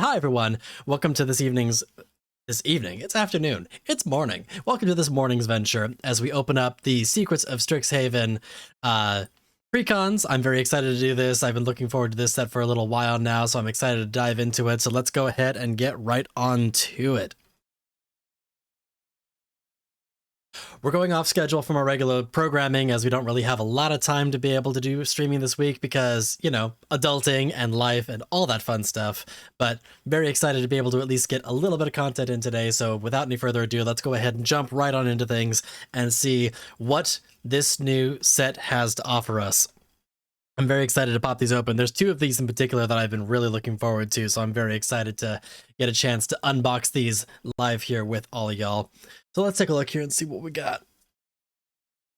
Hi everyone, welcome to this evening, it's afternoon, it's morning. Welcome to this morning's venture as we open up the Secrets of Strixhaven precons. I'm very excited to do this. I've been looking forward to this set for a little while now, so I'm excited to dive into it. So let's go ahead and get right on to it. We're going off schedule from our regular programming as we don't really have a lot of time to be able to do streaming this week because, you know, adulting and life and all that fun stuff. But very excited to be able to at least get a little bit of content in today. So without any further ado, let's go ahead and jump right on into things and see what this new set has to offer us. I'm very excited to pop these open. There's two of these in particular that I've been really looking forward to, so I'm very excited to get a chance to unbox these live here with all of y'all. So let's take a look here and see what we got.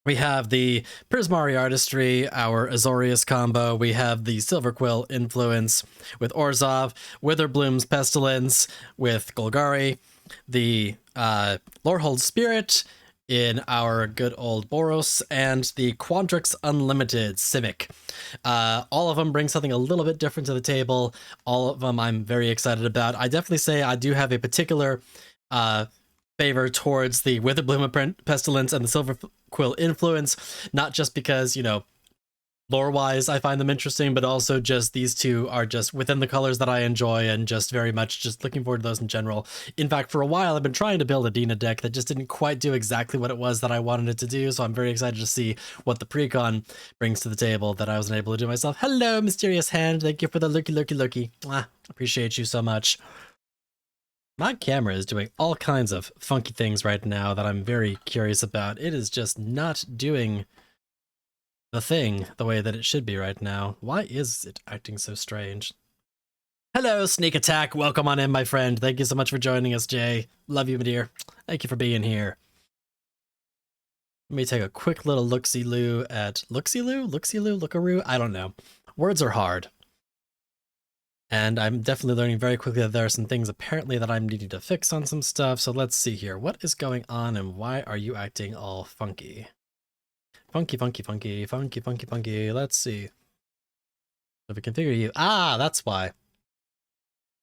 We have the Prismari Artistry, our Azorius combo. We have the Silver Quill Influence with Orzhov, Witherbloom's Pestilence with Golgari, the Lorehold Spirit in our good old Boros, and the Quandrix Unlimited Simic. All of them bring something a little bit different to the table. All of them I'm very excited about. I definitely say I do have a particular favor towards the Witherbloom Pestilence and the Silver Quill Influence, not just because, you know, lore-wise I find them interesting, but also just these two are just within the colors that I enjoy and just very much just looking forward to those in general. In fact, for a while I've been trying to build a Dina deck that just didn't quite do exactly what it was that I wanted it to do, so I'm very excited to see what the precon brings to the table that I wasn't able to do myself. Hello, Mysterious Hand. Thank you for the looky. Mwah. Appreciate you so much. My camera is doing all kinds of funky things right now that I'm very curious about. It is just not doing the thing the way that it should be right now. Why is it acting so strange? Hello, Sneak Attack. Welcome on in, my friend. Thank you so much for joining us, Jay. Love you, my dear. Thank you for being here. Let me take a quick little look-see-loo at... Look-see-loo? Look-see-loo? Lookaroo? I don't know. Words are hard. And I'm definitely learning very quickly that there are some things apparently that I'm needing to fix on some stuff. So let's see here. What is going on and why are you acting all funky? Funky. Let's see. If we configure you. Ah, that's why.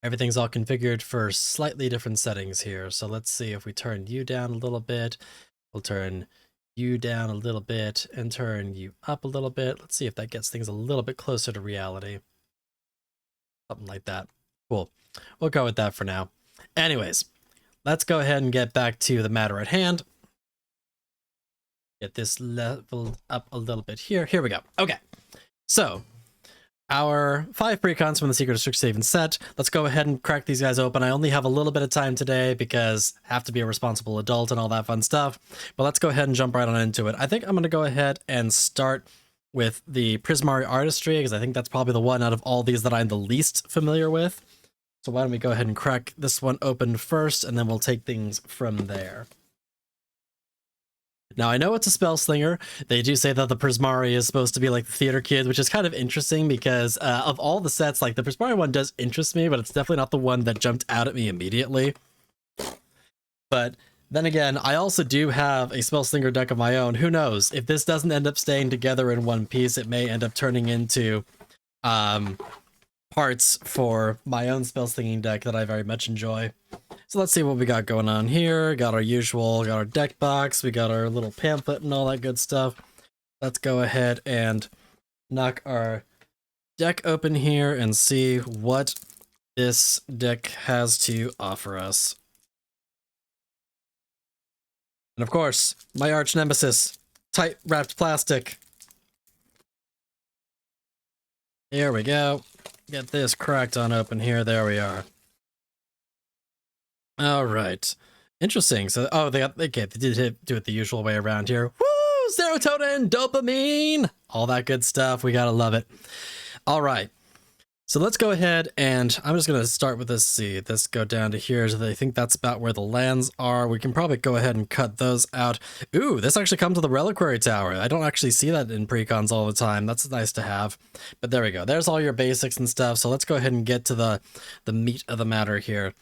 Everything's all configured for slightly different settings here. So let's see if we turn you down a little bit. We'll turn you down a little bit and turn you up a little bit. Let's see if that gets things a little bit closer to reality. Something like that. Cool. We'll go with that for now. Anyways, let's go ahead and get back to the matter at hand. Get this leveled up a little bit here. Here we go. Okay. So, our 5 precons from the Secret of Strixhaven set. Let's go ahead and crack these guys open. I only have a little bit of time today because I have to be a responsible adult and all that fun stuff. But let's go ahead and jump right on into it. I think I'm going to go ahead and start with the Prismari Artistry, because I think that's probably the one out of all these that I'm the least familiar with. So why don't we go ahead and crack this one open first, and then we'll take things from there. Now, I know it's a spell slinger. They do say that the Prismari is supposed to be like the theater kid, which is kind of interesting because of all the sets, like the Prismari one does interest me, but it's definitely not the one that jumped out at me immediately. But then again, I also do have a Spell Slinger deck of my own. Who knows? If this doesn't end up staying together in one piece, it may end up turning into parts for my own Spell Slinging deck that I very much enjoy. So let's see what we got going on here. Got our usual, got our deck box, we got our little pamphlet and all that good stuff. Let's go ahead and knock our deck open here and see what this deck has to offer us. And of course, my arch nemesis, tight wrapped plastic. Here we go. Get this cracked on open here. There we are. All right. Interesting. So, oh, they did do it the usual way around here. Woo! Serotonin, dopamine, all that good stuff. We gotta love it. All right. So let's go ahead and I'm just going to start with this. See, this go down to here. So I think that's about where the lands are. We can probably go ahead and cut those out. Ooh, this actually comes with the Reliquary Tower. I don't actually see that in precons all the time. That's nice to have. But there we go. There's all your basics and stuff. So let's go ahead and get to the meat of the matter here.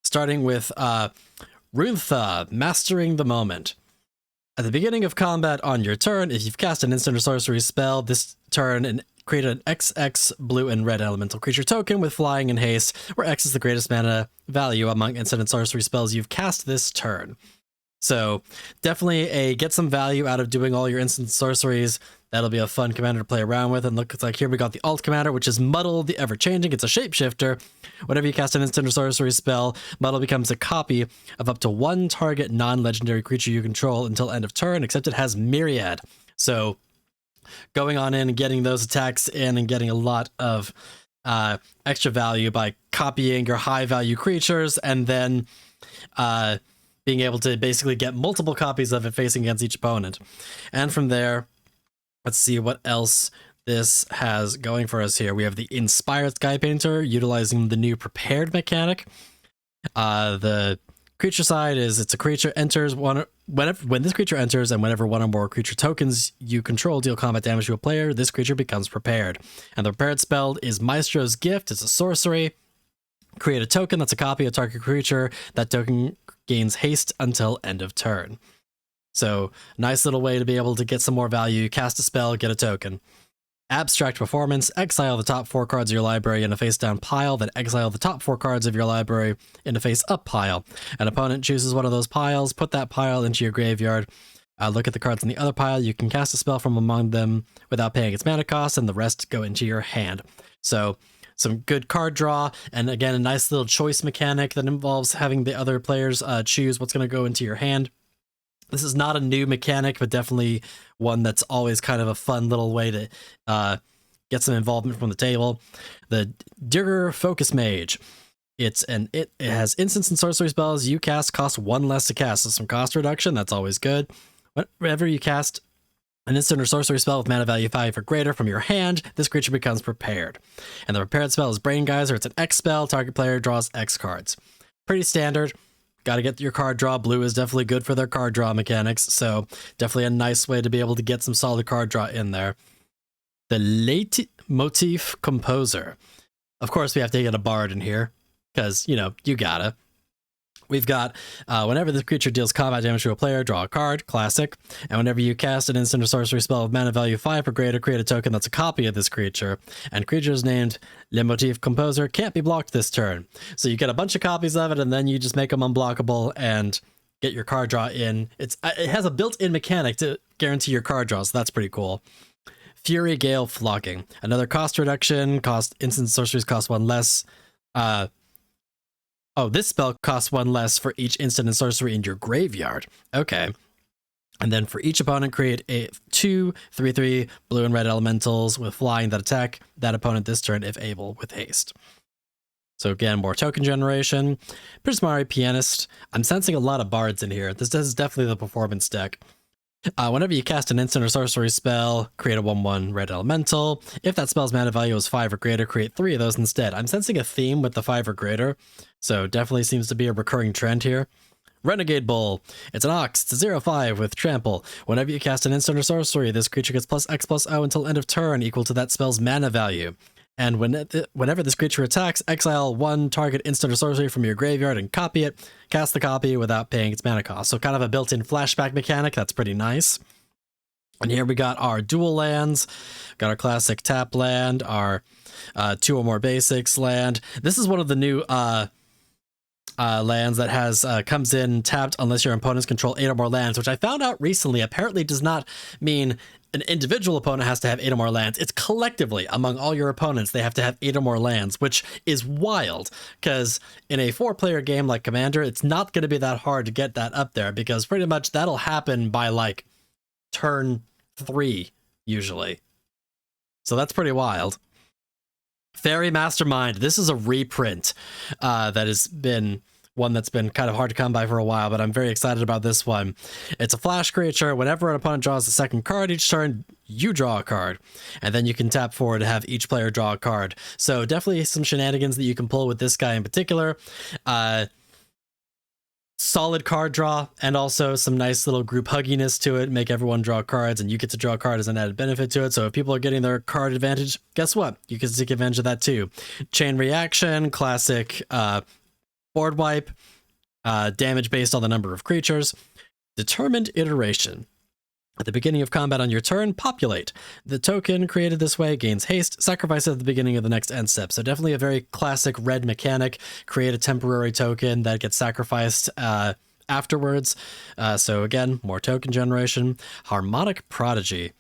Starting with Runtha, Mastering the Moment. At the beginning of combat on your turn, if you've cast an instant or sorcery spell this turn and create an XX blue and red elemental creature token with flying and haste, where X is the greatest mana value among instant and sorcery spells you've cast this turn. So definitely get some value out of doing all your instant sorceries. That'll be a fun commander to play around with. And look, it's like here we got the alt commander, which is Muddle the Ever-Changing. It's a shapeshifter. Whenever you cast an instant or sorcery spell, Muddle becomes a copy of up to one target non-legendary creature you control until end of turn, except it has Myriad. So going on in and getting those attacks in and getting a lot of extra value by copying your high value creatures and then being able to basically get multiple copies of it facing against each opponent. And from there, let's see what else this has going for us here. We have the Inspired Sky Painter utilizing the new Prepared mechanic. The creature side is it's a creature enters when this creature enters and whenever one or more creature tokens you control deal combat damage to a player, this creature becomes prepared. And the prepared spell is Maestro's Gift. It's a sorcery. Create a token that's a copy of target creature. That token gains haste until end of turn. So nice little way to be able to get some more value. Cast a spell, get a token. Abstract Performance, exile the top 4 cards of your library in a face-down pile, then exile the top 4 cards of your library in a face-up pile. An opponent chooses one of those piles, put that pile into your graveyard. Look at the cards in the other pile. You can cast a spell from among them without paying its mana cost, and the rest go into your hand. So some good card draw, and again, a nice little choice mechanic that involves having the other players choose what's going to go into your hand. This is not a new mechanic, but definitely one that's always kind of a fun little way to get some involvement from the table. The Digger Focus Mage. It has instants and sorcery spells you cast cost 1 less to cast, so some cost reduction. That's always good. Whenever you cast an instant or sorcery spell with mana value 5 or greater from your hand, this creature becomes prepared. And the prepared spell is Brain Geyser. It's an X spell. Target player draws X cards. Pretty standard. Got to get your card draw. Blue is definitely good for their card draw mechanics, so definitely a nice way to be able to get some solid card draw in there. The Leitmotif Composer. Of course, we have to get a bard in here, because, you know, you gotta. We've got, whenever this creature deals combat damage to a player, draw a card, classic. And whenever you cast an instant or sorcery spell with mana value 5 or greater, create a token that's a copy of this creature. And creatures named Leitmotif Composer can't be blocked this turn. So you get a bunch of copies of it, and then you just make them unblockable and get your card draw in. It has a built-in mechanic to guarantee your card draw, so that's pretty cool. Fury Gale Flocking. Another cost reduction. Instant sorceries cost 1 less. This spell costs 1 less for each instant and sorcery in your graveyard. Okay. And then for each opponent, create 2 3/3 blue and red elementals with flying that attack that opponent this turn if able with haste. So again, more token generation. Prismari Pianist. I'm sensing a lot of bards in here. This is definitely the performance deck. Whenever you cast an instant or sorcery spell, create a 1/1 red elemental. If that spell's mana value is 5 or greater, create 3 of those instead. I'm sensing a theme with the 5 or greater, so definitely seems to be a recurring trend here. Renegade Bull. It's an Ox. It's a 0/5 with Trample. Whenever you cast an instant or sorcery, this creature gets +X/+O until end of turn, equal to that spell's mana value. And whenever this creature attacks, exile 1 target instant or sorcery from your graveyard and copy it. Cast the copy without paying its mana cost. So kind of a built-in flashback mechanic. That's pretty nice. And here we got our dual lands. Got our classic tap land, our 2 or more basics land. This is one of the new lands that has comes in tapped unless your opponents control 8 or more lands, which I found out recently apparently does not mean an individual opponent has to have 8 or more lands. It's collectively among all your opponents they have to have 8 or more lands, which is wild because in a 4-player game like Commander, it's not going to be that hard to get that up there because pretty much that'll happen by like turn 3 usually. So that's pretty wild. Fairy Mastermind. This is a reprint that has been one that's been kind of hard to come by for a while, but I'm very excited about this one. It's a flash creature. Whenever an opponent draws a second card each turn, you draw a card. And then you can tap forward to have each player draw a card. So definitely some shenanigans that you can pull with this guy in particular. Solid card draw, and also some nice little group hugginess to it. Make everyone draw cards, and you get to draw a card as an added benefit to it. So if people are getting their card advantage, guess what? You can take advantage of that too. Chain Reaction, classic board wipe, damage based on the number of creatures. Determined Iteration. At the beginning of combat on your turn, populate. The token created this way gains haste, sacrifice it at the beginning of the next end step. So definitely a very classic red mechanic. Create a temporary token that gets sacrificed afterwards. So again, more token generation. Harmonic Prodigy.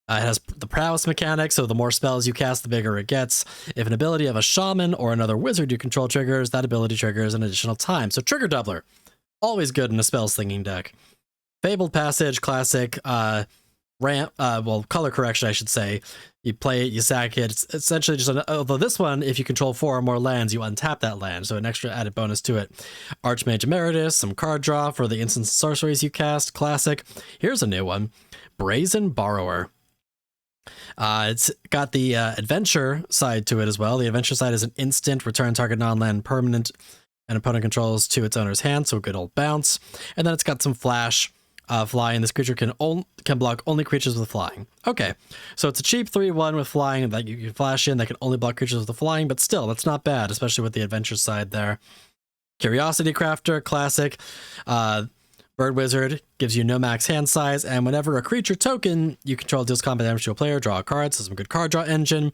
It has the prowess mechanic, so the more spells you cast, the bigger it gets. If an ability of a shaman or another wizard you control triggers, that ability triggers an additional time. So trigger doubler. Always good in a spell slinging deck. Fabled Passage, classic, color correction, I should say. You play it, you sack it. It's essentially just, although this one, if you control 4 or more lands, you untap that land, so an extra added bonus to it. Archmage Emeritus, some card draw for the instant sorceries you cast, classic. Here's a new one, Brazen Borrower. It's got the adventure side to it as well. The adventure side is an instant, return target non-land permanent an opponent controls to its owner's hand, so a good old bounce. And then it's got some flash. Flying. This creature can block only creatures with flying. Okay, so it's a cheap 3/1 with flying that you can flash in that can only block creatures with the flying, but still, that's not bad, especially with the adventure side there. Curiosity Crafter, classic. Bird Wizard gives you no max hand size, and whenever a creature token you control deals combat damage to a player, draw a card, so some good card draw engine.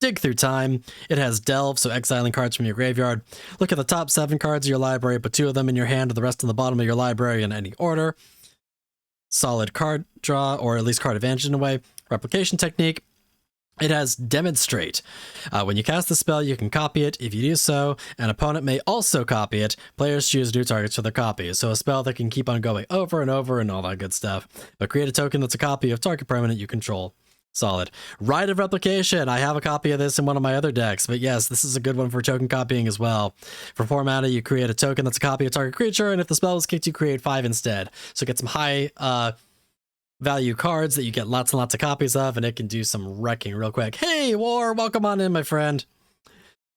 Dig Through Time. It has Delve, so exiling cards from your graveyard. Look at the top 7 cards of your library, put 2 of them in your hand and the rest on the bottom of your library in any order. Solid card draw, or at least card advantage in a way. Replication technique. It has Demonstrate. When you cast the spell, you can copy it. If you do so, an opponent may also copy it. Players choose new targets for their copies. So a spell that can keep on going over and over and all that good stuff. But create a token that's a copy of target permanent you control. Solid. Rite of Replication. I have a copy of this in one of my other decks, but yes, this is a good one for token copying as well. For 4 mana, you create a token that's a copy of target creature, and if the spell is kicked, you create 5 instead. So get some high value cards that you get lots and lots of copies of, and it can do some wrecking real quick. Hey, War, welcome on in, my friend.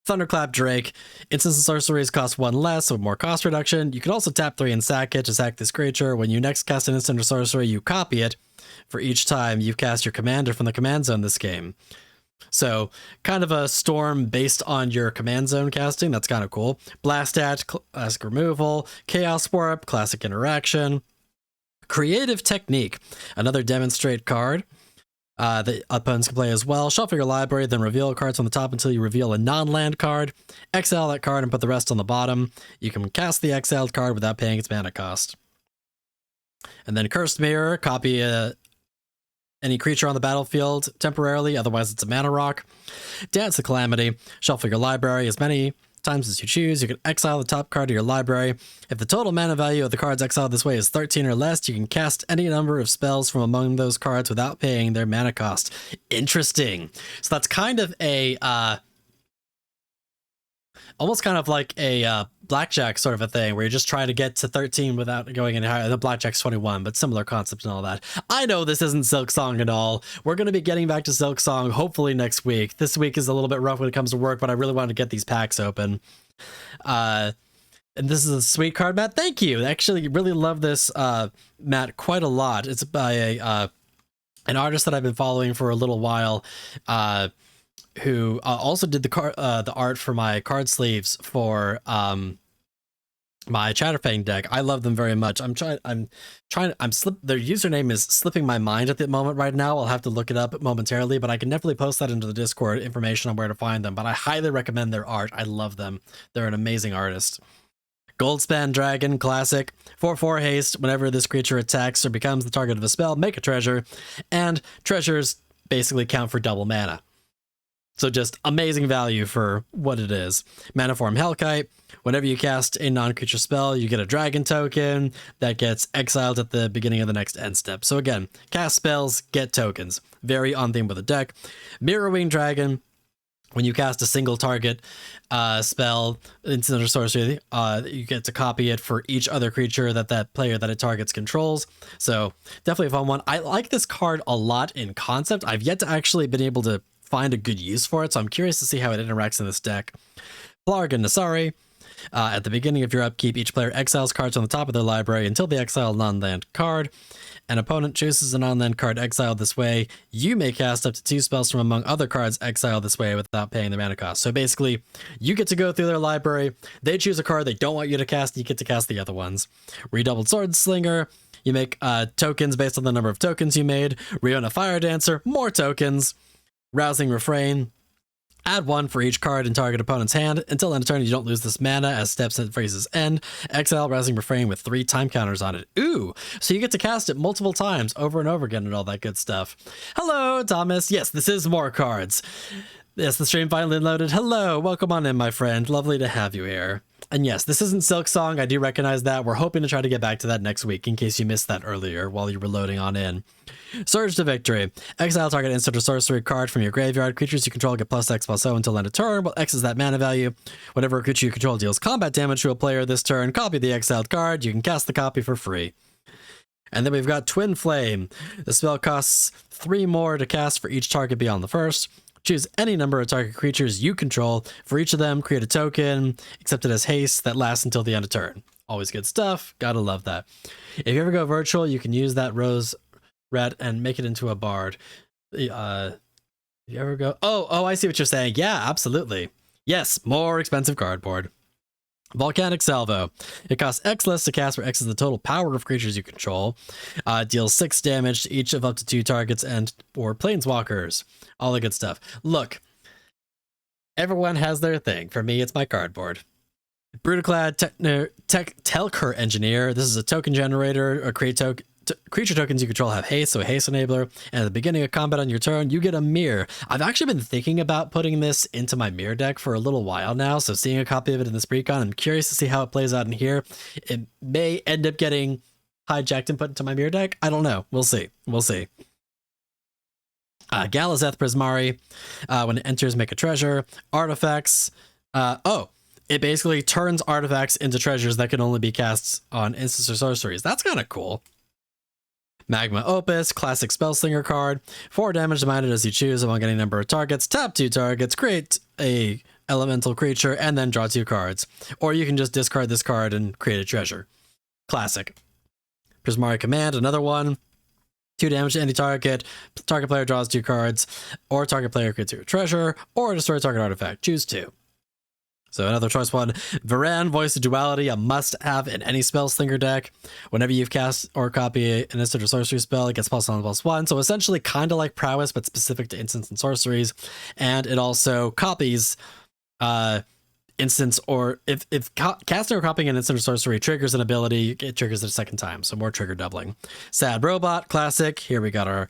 Thunderclap Drake. Instants and sorceries cost 1 less, so more cost reduction. You can also tap 3 and sack it to sack this creature. When you next cast an instant or sorcery, you copy it for each time you cast your commander from the command zone this game. So kind of a storm based on your command zone casting. That's kind of cool. Blast at, classic removal. Chaos Warp, classic interaction. Creative Technique, another Demonstrate card. The opponents can play as well. Shuffle your library, then reveal cards on the top until you reveal a non-land card. Exile that card and put the rest on the bottom. You can cast the exiled card without paying its mana cost. And then Cursed Mirror, copy any creature on the battlefield temporarily, otherwise it's a mana rock. Dance of Calamity, shuffle your library as many times as you choose. You can exile the top card of your library. If the total mana value of the cards exiled this way is 13 or less, you can cast any number of spells from among those cards without paying their mana cost. Interesting. So that's kind of a almost kind of like a blackjack sort of a thing, where you're just trying to get to 13 without going any higher. The blackjack's 21, but similar concept and all that. I know this isn't Silksong at all. We're going to be getting back to Silksong hopefully next week. This week is a little bit rough when it comes to work, but I really wanted to get these packs open. And this is a sweet card, Matt. Thank you. I actually really love this, Matt, quite a lot. It's by an artist that I've been following for a little while, who also did the art for my card sleeves for my Chatterfang deck. I love them very much. Their username is slipping my mind at the moment right now. I'll have to look it up momentarily, but I can definitely post that into the Discord, information on where to find them. But I highly recommend their art. I love them. They're an amazing artist. Goldspan Dragon, classic. 4/4 haste. Whenever this creature attacks or becomes the target of a spell, make a treasure. And treasures basically count for double mana. So just amazing value for what it is. Manaform Hellkite. Whenever you cast a non-creature spell, you get a dragon token that gets exiled at the beginning of the next end step. So again, cast spells, get tokens. Very on theme with the deck. Mirrorwing Dragon. When you cast a single target spell, instant or sorcery, you get to copy it for each other creature that player that it targets controls. So definitely a fun one. I like this card a lot in concept. I've yet to actually been able to find a good use for it, so I'm curious to see how it interacts in this deck. Plargan Nasari. At the beginning of your upkeep, each player exiles cards on the top of their library until they exile a non-land card. An opponent chooses a non-land card exiled this way. You may cast up to 2 spells from among other cards exiled this way without paying the mana cost. So basically, you get to go through their library, they choose a card they don't want you to cast, and you get to cast the other ones. Redoubled Sword Slinger. You make tokens based on the number of tokens you made. Riona Fire Dancer, more tokens. Rousing Refrain, add 1 for each card in target opponent's hand. Until end of turn, you don't lose this mana as steps at phrase's end. Exile Rousing Refrain with 3 time counters on it. Ooh, so you get to cast it multiple times over and over again and all that good stuff. Hello, Thomas. Yes, this is more cards. Yes, the stream finally loaded. Hello, welcome on in, my friend. Lovely to have you here. And yes, this isn't Silk Song. I do recognize that. We're hoping to try to get back to that next week in case you missed that earlier while you were loading on in. Surge to Victory. Exile target instant or sorcery card from your graveyard. Creatures you control get +X/+0 until end of turn. Well, X is that mana value. Whenever a creature you control deals combat damage to a player this turn, copy the exiled card. You can cast the copy for free. And then we've got Twin Flame. The spell costs 3 more to cast for each target beyond the first. Choose any number of target creatures you control. For each of them, create a token, accept it as haste that lasts until the end of turn. Always good stuff. Gotta love that. If you ever go virtual, you can use that rose red and make it into a bard. You ever go? Oh, I see what you're saying. Yeah, absolutely. Yes, more expensive cardboard. Volcanic Salvo. It costs X less to cast, where X is the total power of creatures you control. Deals 6 damage to each of up to 2 targets and or planeswalkers. All the good stuff. Look, everyone has their thing. For me, it's my cardboard. Brutaclad Telkur Engineer. This is a token generator. Or creature tokens you control have haste, so a haste enabler. And at the beginning of combat on your turn, you get a mirror. I've actually been thinking about putting this into my mirror deck for a little while now, so seeing a copy of it in this precon, I'm curious to see how it plays out in here. It may end up getting hijacked and put into my mirror deck. I don't know. We'll see. We'll see. Galazeth Prismari. When it enters, make a treasure. Artifacts. It basically turns artifacts into treasures that can only be cast on instants or sorceries. That's kind of cool. Magma Opus, classic Spellslinger card. 4 damage divided as you choose among any number of targets. Tap 2 targets, create a elemental creature, and then draw 2 cards. Or you can just discard this card and create a treasure. Classic. Prismari Command, another one. 2 damage to any target. Target player draws 2 cards. Or target player creates a treasure. Or destroy a target artifact. Choose 2. So another choice one, Varan, Voice of Duality, a must-have in any Spellslinger deck. Whenever you've cast or copy an instant or sorcery spell, it gets +1/+1. So essentially kind of like Prowess, but specific to instants and sorceries. And it also copies instants, or if casting or copying an instant or sorcery triggers an ability, it triggers it a second time. So more trigger doubling. Sad Robot, classic. Here we got our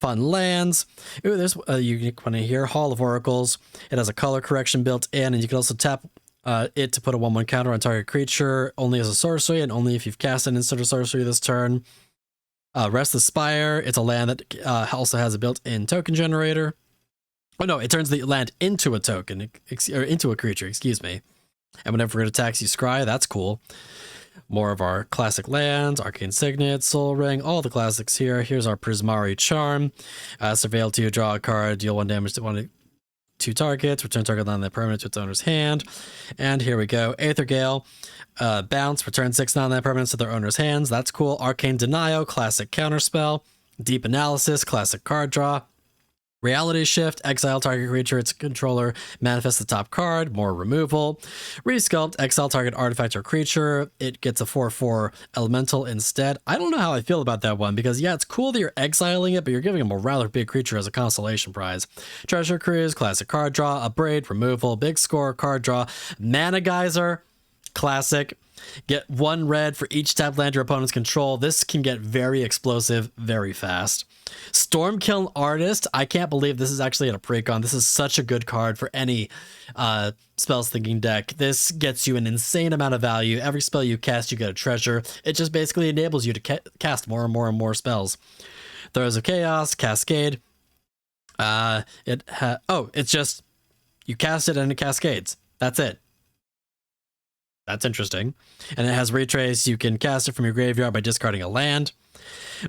fun lands. Ooh, there's a unique one in here. Hall of Oracles. It has a color correction built in, and you can also tap it to put a 1/1 counter on target creature, only as a sorcery, and only if you've cast an instant or sorcery this turn. Restless Spire. It's a land that also has a built-in token generator. Oh no, it turns the land into a token, or into a creature, excuse me. And whenever it attacks, you scry. That's cool. More of our classic lands, Arcane Signet, Soul Ring, all the classics here. Here's our Prismari Charm. Surveil 2, draw a card, deal 1 damage to 1 to 2 targets, return target land that permanent to its owner's hand. And here we go. Aether Gale, bounce, return 6 non-land permanents to their owner's hands. That's cool. Arcane Denial, classic counterspell. Deep Analysis, classic card draw. Reality Shift, exile target creature, its controller, manifest the top card, more removal. Resculpt, exile target artifact or creature, it gets a 4/4 elemental instead. I don't know how I feel about that one, because yeah, it's cool that you're exiling it, but you're giving them a rather big creature as a consolation prize. Treasure Cruise, classic card draw, upgrade, removal, big score, card draw. Mana Geyser, classic. Get 1 red for each tap land your opponents control. This can get very explosive very fast. Stormkiln Artist. I can't believe this is actually in a precon. This is such a good card for any spells thinking deck. This gets you an insane amount of value. Every spell you cast, you get a treasure. It just basically enables you to cast more and more and more spells. Throes of Chaos, Cascade. It's just you cast it and it cascades. That's it. That's interesting. And it has Retrace. You can cast it from your graveyard by discarding a land.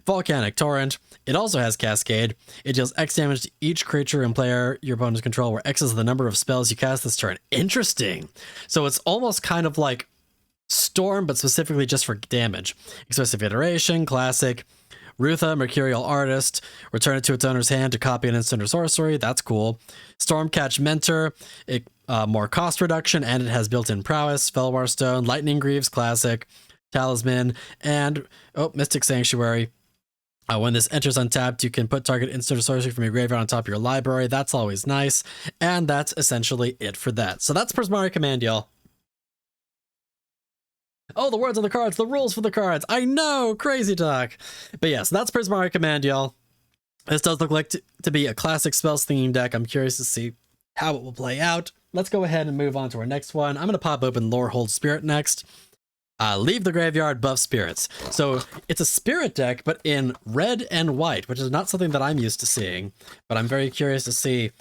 Volcanic Torrent. It also has Cascade. It deals X damage to each creature and player your opponent's control, where X is the number of spells you cast this turn. Interesting. So it's almost kind of like Storm, but specifically just for damage. Expressive Iteration, classic. Rutha, Mercurial Artist. Return it to its owner's hand to copy an instant or sorcery. That's cool. Stormcatch Mentor. It more cost reduction, and it has built-in prowess. Felwar Stone, Lightning Greaves, classic. Talisman, and Mystic Sanctuary. When this enters untapped, you can put target instant or sorcery from your graveyard on top of your library. That's always nice. And that's essentially it for that. So that's Prismari Command, y'all. Oh, the words on the cards, the rules for the cards. I know, crazy talk. But yes, that's Prismari Command, y'all. This does look like to be a classic spells theme deck. I'm curious to see how it will play out. Let's go ahead and move on to our next one. I'm going to pop open Lorehold Spirit next. Leave the graveyard, buff spirits. So it's a spirit deck, but in red and white, which is not something that I'm used to seeing. But I'm very curious to see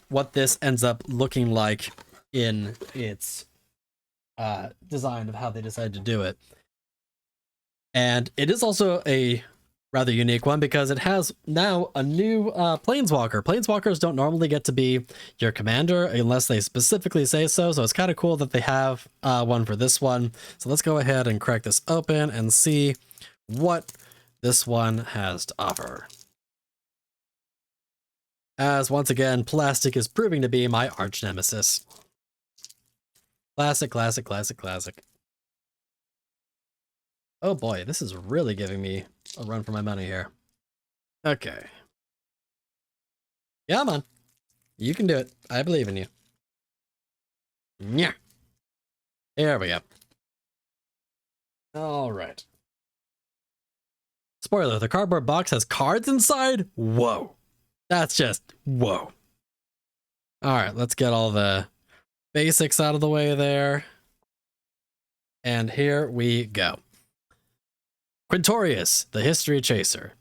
what this ends up looking like in its design of how they decided to do it. And it is also a rather unique one because it has now a new Planeswalker. Planeswalkers don't normally get to be your commander unless they specifically say so, so it's kind of cool that they have one for this one. So let's go ahead and crack this open and see what this one has to offer. As once again, plastic is proving to be my arch nemesis. Classic, classic, classic, classic. Oh boy, this is really giving me a run for my money here. Okay. Yeah, man. You can do it. I believe in you. Yeah. Here we go. All right. Spoiler, the cardboard box has cards inside? Whoa. That's just, whoa. All right, let's get all the basics out of the way there. And here we go. Quintorius, the History Chaser.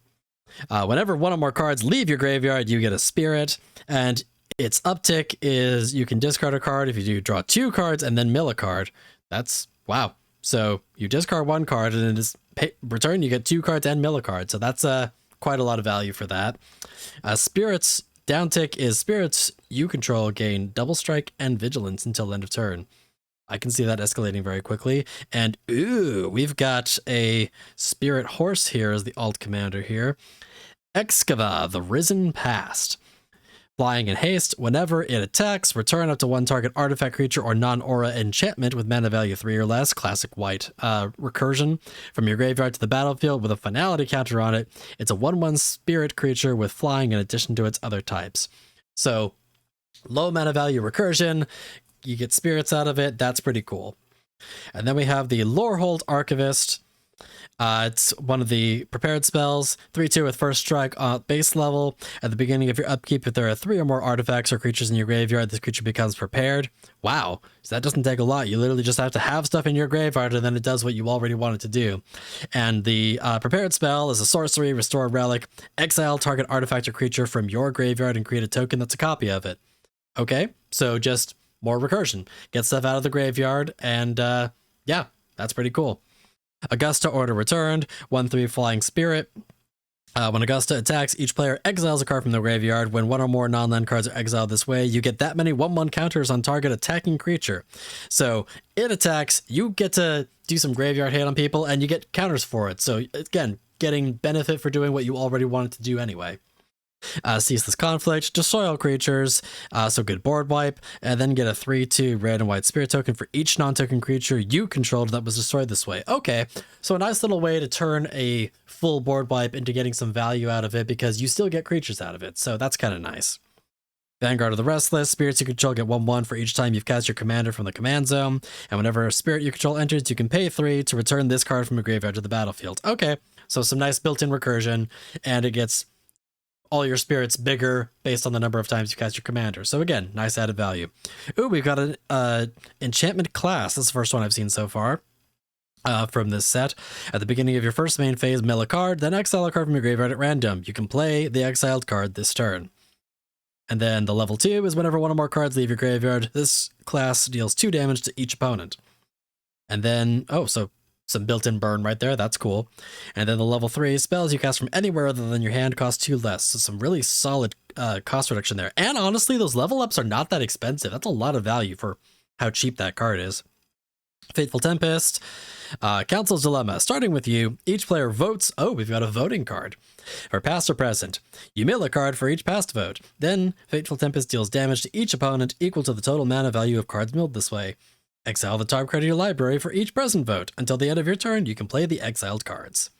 Whenever one or more cards leave your graveyard, you get a spirit, and its uptick is you can discard a card if you do draw 2 cards and then mill a card. That's, wow. So you discard 1 card and in its return, you get 2 cards and mill a card. So that's quite a lot of value for that. Spirits downtick is spirits you control gain double strike and vigilance until end of turn. I can see that escalating very quickly. And ooh, we've got a spirit horse here as the alt commander here. Excava, the Risen Past. Flying in haste, whenever it attacks, return up to 1 target artifact creature or non-aura enchantment with mana value 3 or less, classic white recursion, from your graveyard to the battlefield with a finality counter on it. It's a 1/1 spirit creature with flying in addition to its other types. So, low mana value recursion, you get spirits out of it, that's pretty cool. And then we have the Lorehold Archivist. It's one of the prepared spells, 3/2 with first strike base level. At the beginning of your upkeep, if there are 3 or more artifacts or creatures in your graveyard, this creature becomes prepared. Wow, so that doesn't take a lot. You literally just have to have stuff in your graveyard and then it does what you already want it to do. And the prepared spell is a sorcery, restore relic, exile target artifact or creature from your graveyard and create a token that's a copy of it. Okay, so just more recursion. Get stuff out of the graveyard, and yeah, that's pretty cool. Augusta Order returned, 1/3 flying spirit. When Augusta attacks, each player exiles a card from the graveyard. When 1 or more non-land cards are exiled this way, you get that many 1/1 counters on target attacking creature. So it attacks, you get to do some graveyard hate on people, and you get counters for it. So again, getting benefit for doing what you already wanted to do anyway. Ceaseless Conflict, destroy all creatures, so good board wipe, and then get a 3/2 red and white spirit token for each non-token creature you controlled that was destroyed this way. Okay, so a nice little way to turn a full board wipe into getting some value out of it because you still get creatures out of it, so that's kind of nice. Vanguard of the Restless, spirits you control get 1/1 for each time you've cast your commander from the command zone, and whenever a spirit you control enters, you can pay 3 to return this card from your graveyard to the battlefield. Okay, so some nice built-in recursion, and it gets all your spirits bigger based on the number of times you cast your commander. So again, nice added value. Ooh, we've got an enchantment class. That's the first one I've seen so far from this set. At the beginning of your first main phase, mill a card, then exile a card from your graveyard at random. You can play the exiled card this turn. And then the level 2 is whenever 1 or more cards leave your graveyard, this class deals 2 damage to each opponent. And then, oh, so some built-in burn right there, that's cool. And then the level 3 spells you cast from anywhere other than your hand cost 2 less, so some really solid cost reduction there. And honestly, those level ups are not that expensive. That's a lot of value for how cheap that card is. Fateful Tempest, Council's Dilemma. Starting with you, each player votes. Oh, we've got a voting card. For past or present, you mill a card for each past vote. Then Fateful Tempest deals damage to each opponent equal to the total mana value of cards milled this way. Exile the top card of your library for each present vote. Until the end of your turn, you can play the exiled cards.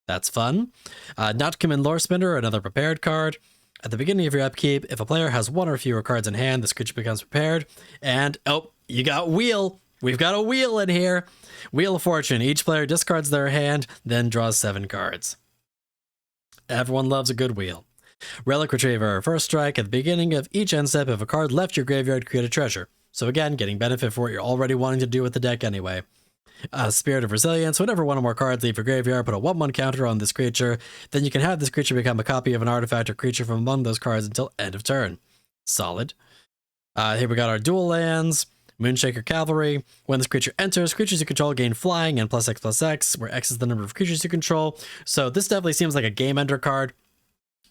That's fun. Notcommon Lore Spinner, another prepared card. At the beginning of your upkeep, if a player has one or fewer cards in hand, this creature becomes prepared. And, oh, you got Wheel. We've got a wheel in here. Wheel of Fortune. Each player discards their hand, then draws 7 cards. Everyone loves a good wheel. Relic Retriever. First strike, at the beginning of each end step, if a card left your graveyard, create a treasure. So again, getting benefit for what you're already wanting to do with the deck anyway. Spirit of Resilience. Whenever one or more cards leave your graveyard, put a 1/1 counter on this creature. Then you can have this creature become a copy of an artifact or creature from among those cards until end of turn. Solid. Here we got our dual lands. Moonshaker Cavalry. When this creature enters, creatures you control gain flying and +X/+X, where X is the number of creatures you control. So this definitely seems like a game ender card.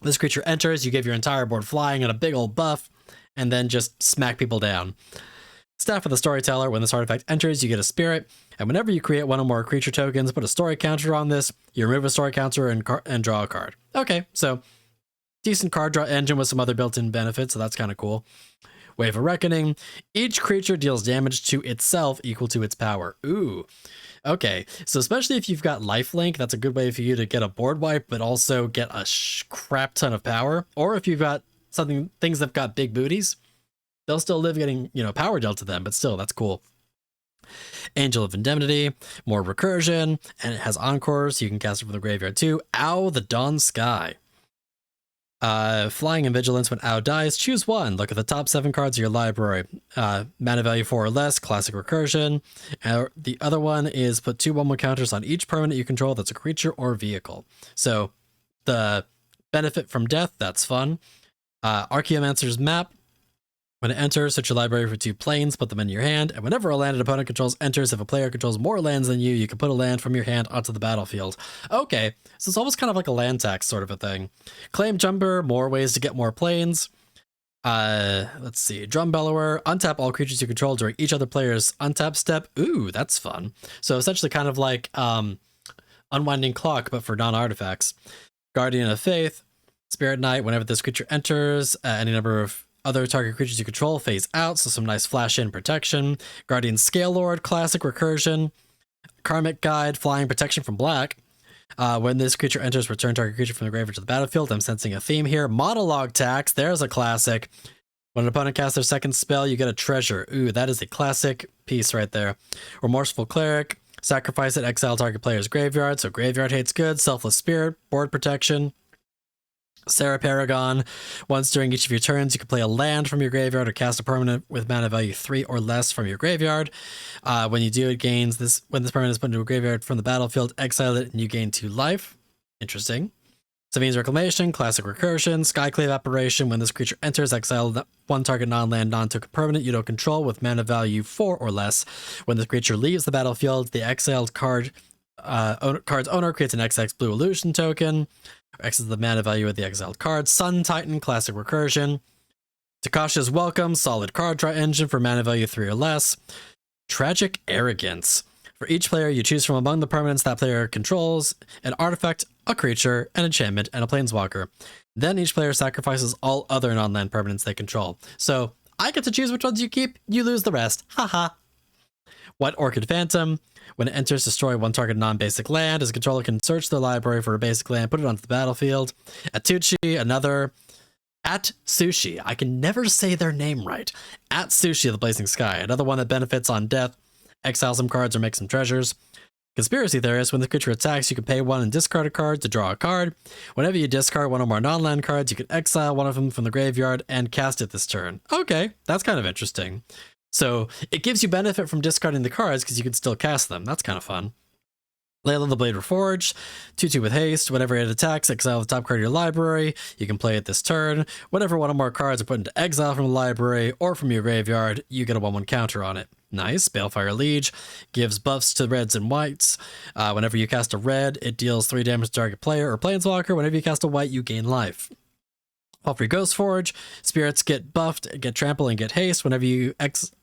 This creature enters, you give your entire board flying and a big old buff, and then just smack people down. Staff of the Storyteller. When this artifact enters, you get a spirit, and whenever you create one or more creature tokens, put a story counter on this, you remove a story counter and draw a card. Okay, so decent card draw engine with some other built-in benefits, so that's kind of cool. Wave of Reckoning. Each creature deals damage to itself equal to its power. Ooh. Okay, so especially if you've got lifelink, that's a good way for you to get a board wipe, but also get a crap ton of power. Or if you've got things that've got big booties, they'll still live getting, power dealt to them, but still, that's cool. Angel of Indemnity, more recursion, and it has Encore, so you can cast it from the graveyard too. Ow, the Dawn Sky. Flying and Vigilance. When Ow dies, choose one. Look at the top 7 cards of your library. Mana value 4 or less, classic recursion. The other one is put 2 1/1 counters on each permanent you control that's a creature or vehicle. So the benefit from death, that's fun. Archaeomancer's Map. When it enters, search your library for 2 planes, put them in your hand, and whenever a land an opponent controls enters, if a player controls more lands than you, you can put a land from your hand onto the battlefield. Okay, so it's almost kind of like a land tax sort of a thing. Claim Jumper, more ways to get more planes. Let's see. Drum Bellower, untap all creatures you control during each other player's untap step. Ooh, that's fun. So essentially kind of like Unwinding Clock, but for non-artifacts. Guardian of Faith, Spirit Knight, whenever this creature enters, any number of other target creatures you control phase out, so some nice flash-in protection. Guardian Scale Lord, classic recursion. Karmic Guide, flying protection from black. When this creature enters, return target creature from the graveyard to the battlefield. I'm sensing a theme here. Monologue Tax, there's a classic. When an opponent casts their second spell, you get a treasure. Ooh, that is a classic piece right there. Remorseful Cleric, sacrifice it, exile target player's graveyard, so graveyard hates good. Selfless Spirit, board protection. Sarah Paragon. Once during each of your turns, you can play a land from your graveyard or cast a permanent with mana value 3 or less from your graveyard. When you do, it gains this. When this permanent is put into a graveyard from the battlefield, exile it and you gain 2 life. Interesting. Sabine's Reclamation, classic recursion. Skyclave Apparition. When this creature enters, exile 1 target non-land, non-token permanent you don't control with mana value 4 or less. When this creature leaves the battlefield, the exiled card's owner creates an XX blue illusion token. X is the mana value of the exiled card. Sun Titan, classic recursion. Takasha's Welcome, solid card draw engine for mana value 3 or less. Tragic Arrogance. For each player, you choose from among the permanents that player controls an artifact, a creature, an enchantment, and a planeswalker. Then each player sacrifices all other non-land permanents they control. So I get to choose which ones you keep, you lose the rest. Haha. What Orchid Phantom? When it enters, destroy 1 target non-basic land. As a controller can search their library for a basic land, put it onto the battlefield. Atuchi, another. Atsushi. I can never say their name right. Atsushi of the Blazing Sky. Another one that benefits on death. Exile some cards or make some treasures. Conspiracy Theorist. When the creature attacks, you can pay 1 and discard a card to draw a card. Whenever you discard 1 or more non-land cards, you can exile one of them from the graveyard and cast it this turn. Okay, that's kind of interesting. So it gives you benefit from discarding the cards because you can still cast them. That's kind of fun. Layla the Blade Reforged, 2/2 with haste. Whenever it attacks, exile the top card of your library. You can play it this turn. Whenever 1 or more cards are put into exile from the library or from your graveyard, you get a 1/1 counter on it. Nice. Balefire Liege gives buffs to reds and whites. Whenever you cast a red, it deals 3 damage to target player or planeswalker. Whenever you cast a white, you gain life. Palfrey Ghostforge, spirits get buffed, get trample, and get haste. Whenever you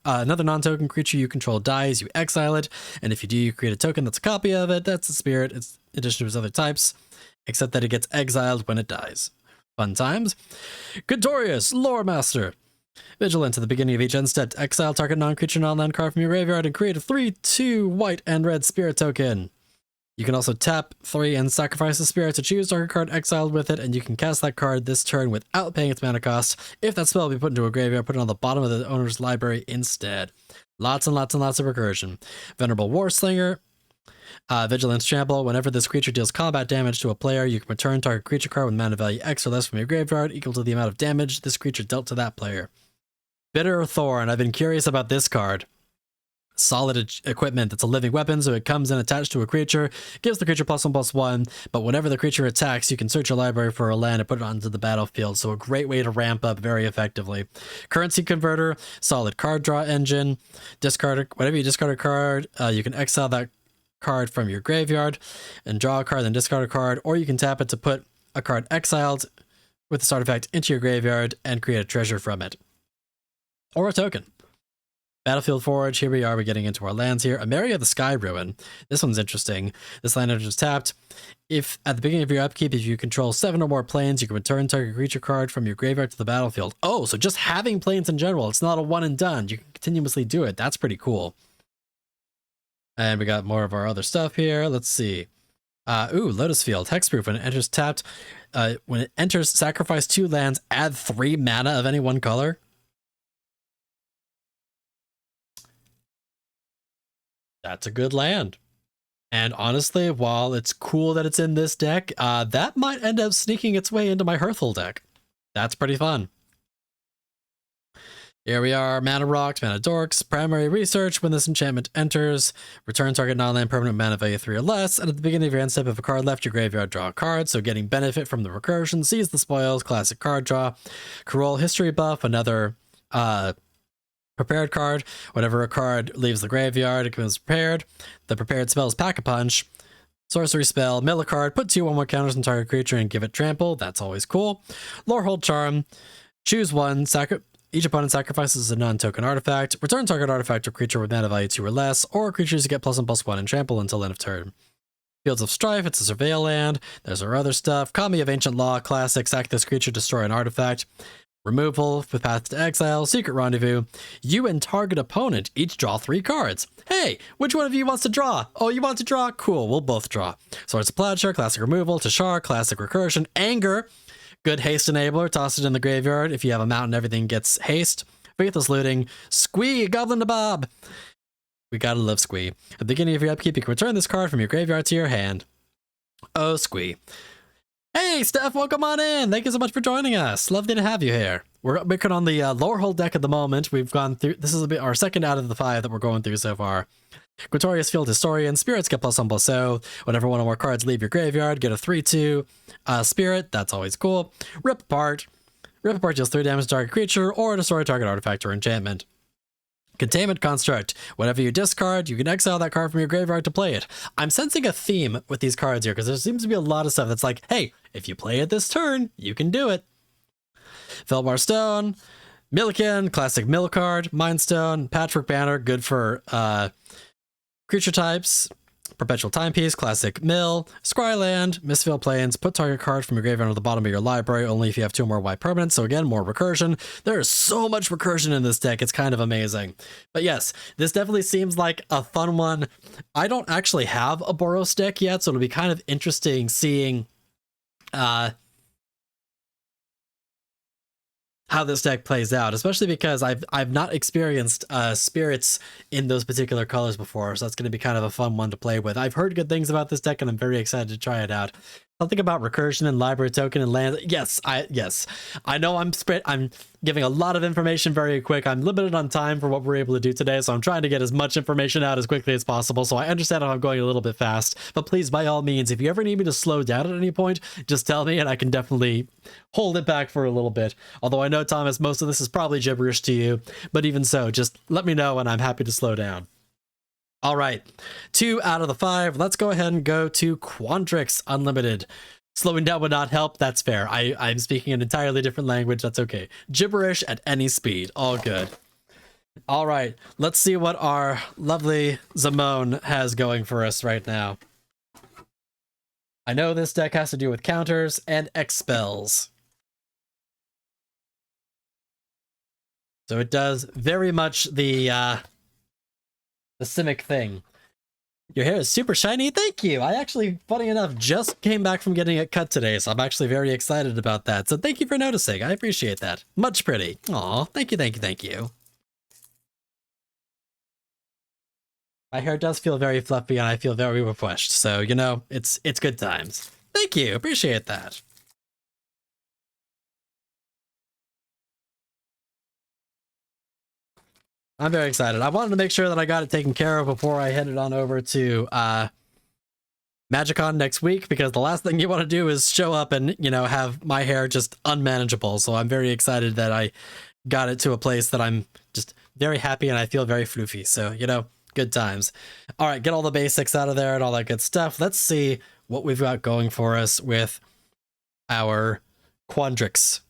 another non-token creature you control dies, you exile it, and if you do, you create a token that's a copy of it. That's a spirit. It's in addition to its other types, except that it gets exiled when it dies. Fun times. Gregorius, Lore Master. Vigilant. At the beginning of each end step, exile target non-creature non-land card from your graveyard and create a 3/2 white and red spirit token. You can also tap 3 and sacrifice a spirit to choose target card exiled with it, and you can cast that card this turn without paying its mana cost. If that spell will be put into a graveyard, put it on the bottom of the owner's library instead. Lots and lots and lots of recursion. Venerable Warslinger. Vigilance Trample. Whenever this creature deals combat damage to a player, you can return target creature card with mana value X or less from your graveyard equal to the amount of damage this creature dealt to that player. Bitter Thorn. I've been curious about this card. Solid equipment that's a living weapon, so it comes in attached to a creature, gives the creature +1/+1, but whenever the creature attacks, you can search your library for a land and put it onto the battlefield, so a great way to ramp up very effectively. Currency Converter, solid card draw engine, whenever you discard a card, you can exile that card from your graveyard and draw a card, then discard a card, or you can tap it to put a card exiled with this artifact into your graveyard and create a treasure from it. Or a token. Battlefield Forge, here we are, we're getting into our lands here. Area of the Sky Ruin. This one's interesting. This land is tapped. If at the beginning of your upkeep, if you control 7 or more planes, you can return target creature card from your graveyard to the battlefield. Oh, so just having planes in general, it's not a one and done. You can continuously do it. That's pretty cool. And we got more of our other stuff here. Let's see. Lotus Field, hexproof. When it enters tapped, when it enters, sacrifice 2 lands, add 3 mana of any one color. That's a good land. And honestly, while it's cool that it's in this deck, that might end up sneaking its way into my Hearthful deck. That's pretty fun. Here we are, Mana Rocks, Mana Dorks, Primary Research. When this enchantment enters, return target non-land permanent mana value 3 or less, and at the beginning of your end step, if a card left your graveyard, draw a card, so getting benefit from the recursion, seize the spoils, classic card draw. Carol History Buff, another prepared card. Whenever a card leaves the graveyard, it becomes prepared. The prepared spell is Pack-a-Punch. Sorcery spell, mill a card, put 2 or more counters on target creature and give it trample. That's always cool. Lorehold Charm. Choose one. Each opponent sacrifices a non-token artifact. Return target artifact or creature with mana value 2 or less, or creatures to get +1/+1 and trample until end of turn. Fields of Strife, it's a surveil land. There's our other stuff. Kami of Ancient Law, classic. Sack this creature, destroy an artifact. Removal with Path to Exile, Secret Rendezvous. You and target opponent each draw 3 cards. Hey, which one of you wants to draw? Oh, you want to draw? Cool, we'll both draw. Swords of Plowshare, classic removal. Tashar, classic recursion. Anger, good haste enabler. Toss it in the graveyard. If you have a mountain, everything gets haste. Faithless Looting. Squee, Goblin to Bob. We gotta love Squee. At the beginning of your upkeep, you can return this card from your graveyard to your hand. Oh, Squee. Hey, Steph, welcome on in. Thank you so much for joining us. Lovely to have you here. We're working on the Lorehold deck at the moment. We've gone through, this is our second out of the 5 that we're going through so far. Quatorius Field Historian, spirits get +1/+0. Whenever one or more cards leave your graveyard, get a 3/2 spirit. That's always cool. Rip Apart. Rip Apart deals 3 damage to target creature or destroy target artifact or enchantment. Containment Construct. Whenever you discard, you can exile that card from your graveyard to play it. I'm sensing a theme with these cards here because there seems to be a lot of stuff that's like, hey, if you play it this turn, you can do it. Felbar Stone, Milliken, classic mill card, Mindstone, Patchwork Banner, good for creature types. Perpetual Timepiece, classic mill, Scryland, Mistveil Plains, put target card from your graveyard on the bottom of your library only if you have 2 more white permanents, so again, more recursion. There is so much recursion in this deck, it's kind of amazing. But yes, this definitely seems like a fun one. I don't actually have a Boros deck yet, so it'll be kind of interesting seeing how this deck plays out, especially because I've not experienced spirits in those particular colors before, so that's going to be kind of a fun one to play with. I've heard good things about this deck, and I'm very excited to try it out. Something about recursion and library token and land. Yes, I know I'm giving a lot of information very quick. I'm limited on time for what we're able to do today, so I'm trying to get as much information out as quickly as possible. So I understand if I'm going a little bit fast, but please, by all means, if you ever need me to slow down at any point, just tell me and I can definitely hold it back for a little bit. Although I know, Thomas, most of this is probably gibberish to you, but even so, just let me know and I'm happy to slow down. All right, 2 out of the 5. Let's go ahead and go to Quandrix Unlimited. Slowing down would not help. That's fair. I'm speaking an entirely different language. That's okay. Gibberish at any speed. All good. All right, let's see what our lovely Zamone has going for us right now. I know this deck has to do with counters and expels. So it does very much the Simic thing. Your hair is super shiny. Thank you. I actually, funny enough, just came back from getting it cut today, so I'm actually very excited about that. So thank you for noticing. I appreciate that. Much pretty. Aw, thank you, thank you, thank you. My hair does feel very fluffy and I feel very refreshed, so you know, it's good times. Thank you. Appreciate that. I'm very excited. I wanted to make sure that I got it taken care of before I headed on over to MagicCon next week, because the last thing you want to do is show up and, you know, have my hair just unmanageable. So I'm very excited that I got it to a place that I'm just very happy and I feel very floofy. So, you know, good times. All right, get all the basics out of there and all that good stuff. Let's see what we've got going for us with our Quandrix.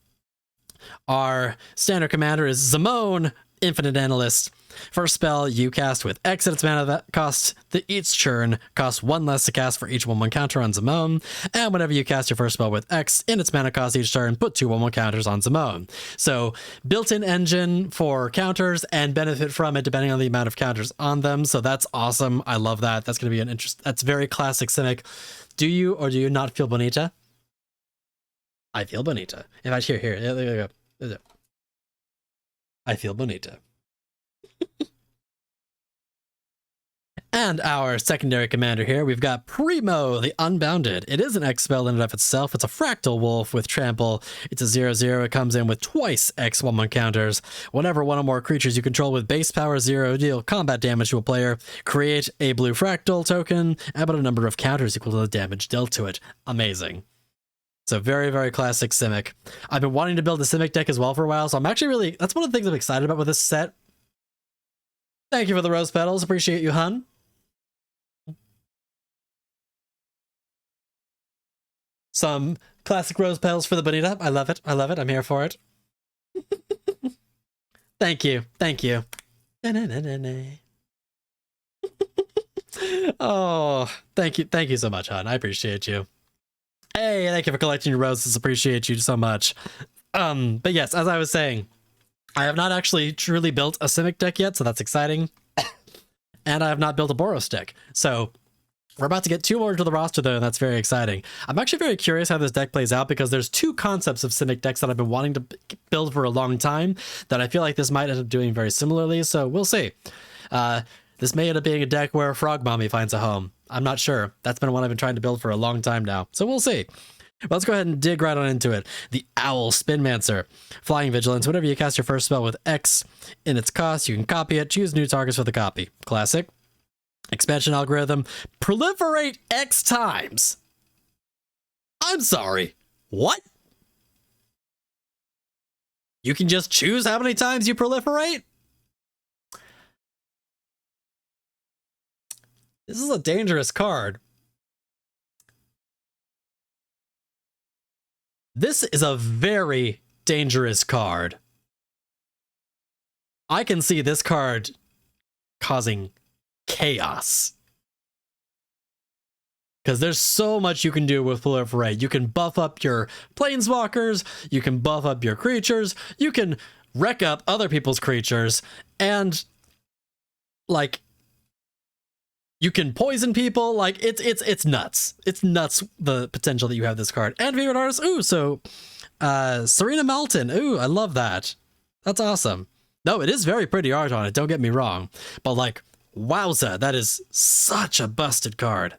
Our standard commander is Zamone, Infinite Analyst. First spell you cast with X at its mana cost. Each turn costs 1 less to cast for each 1/1 counter on Zamone. And whenever you cast your first spell with X in its mana cost each turn, put 2 1/1 counters on Zamone. So built-in engine for counters and benefit from it depending on the amount of counters on them. So that's awesome. I love that. That's going to be an interest. That's very classic Simic. Do you or do you not feel bonita? I feel bonita. If I here, there you go. I feel bonita. And our secondary commander here, we've got Primo, the Unbounded. It is an X spell in and of itself. It's a fractal wolf with trample. It's a 0/0. It comes in with twice X 1/1 counters. Whenever one or more creatures you control with base power 0 deal combat damage to a player, create a blue fractal token and put a number of counters equal to the damage dealt to it. Amazing. So very, very classic Simic. I've been wanting to build a Simic deck as well for a while, so I'm actually really, that's one of the things I'm excited about with this set. Thank you for the rose petals. Appreciate you, hun. Some classic rose petals for the bonita. I love it. I love it. I'm here for it. Thank you. Thank you. Oh, thank you. Thank you so much, hon. I appreciate you. Hey, thank you for collecting your roses. Appreciate you so much. But yes, as I was saying, I have not actually truly built a Simic deck yet, so that's exciting. And I have not built a Boros deck. So we're about to get 2 more to the roster, though, and that's very exciting. I'm actually very curious how this deck plays out, because there's 2 concepts of Simic decks that I've been wanting to build for a long time that I feel like this might end up doing very similarly, so we'll see. This may end up being a deck where Frog Mommy finds a home. I'm not sure. That's been one I've been trying to build for a long time now, so we'll see. Let's go ahead and dig right on into it. The Owl Spinmancer. Flying Vigilance. Whenever you cast your first spell with X in its cost, you can copy it. Choose new targets for the copy. Classic. Expansion algorithm. Proliferate X times. I'm sorry. What? You can just choose how many times you proliferate? This is a dangerous card. This is a very dangerous card. I can see this card causing chaos. Because there's so much you can do with Proliferate. You can buff up your planeswalkers, you can buff up your creatures, you can wreck up other people's creatures, and like you can poison people. Like it's nuts. It's nuts the potential that you have this card. And favorite artist, ooh, so Serena Melton. Ooh, I love that. That's awesome. No, it is very pretty art on it, don't get me wrong. But like, wowza, that is such a busted card.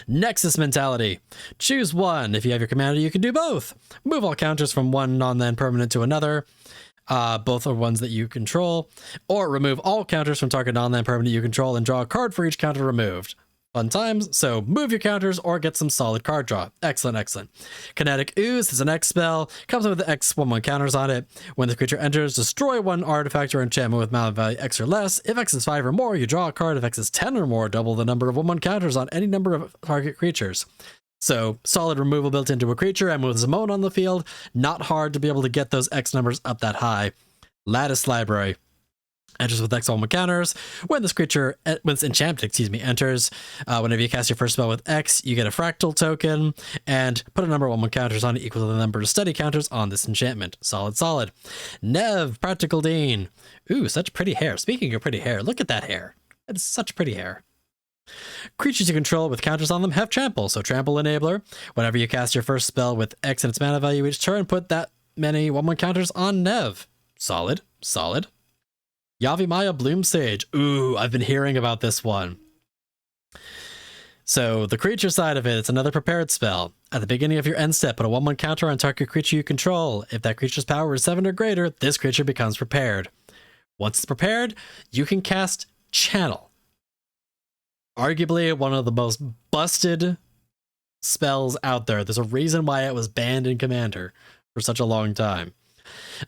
Nexus Mentality. Choose one. If you have your commander, you can do both. Move all counters from one non-land permanent to another. Both are ones that you control. Or remove all counters from target non-land permanent you control and draw a card for each counter removed. Fun times. So move your counters or get some solid card draw. Excellent, excellent. Kinetic Ooze is an X spell. Comes with the X 1/1 counters on it. When the creature enters, destroy one artifact or enchantment with mana value X or less. If X is 5 or more, you draw a card. If X is 10 or more, double the number of 1/1 counters on any number of target creatures. So solid removal built into a creature, and with Zamone on the field, not hard to be able to get those X numbers up that high. Lattice Library. Enters with X on counters. When this creature, when it's enchanted, enters, whenever you cast your first spell with X, you get a fractal token, and put a number of 1/1 counters on it equal to the number of study counters on this enchantment. Solid, solid. Nev, Practical Dean. Ooh, such pretty hair. Speaking of pretty hair, look at that hair. That is such pretty hair. Creatures you control with counters on them have trample, so trample enabler. Whenever you cast your first spell with X and its mana value each turn, put that many 1/1 counters on Nev. Solid, solid. Yavimaya Bloom Sage. Ooh, I've been hearing about this one. So the creature side of it, it's another prepared spell. At the beginning of your end step, put a 1/1 counter on target creature you control. If that creature's power is 7 or greater, this creature becomes prepared. Once it's prepared, you can cast Channel. Arguably one of the most busted spells out there. There's a reason why it was banned in Commander for such a long time.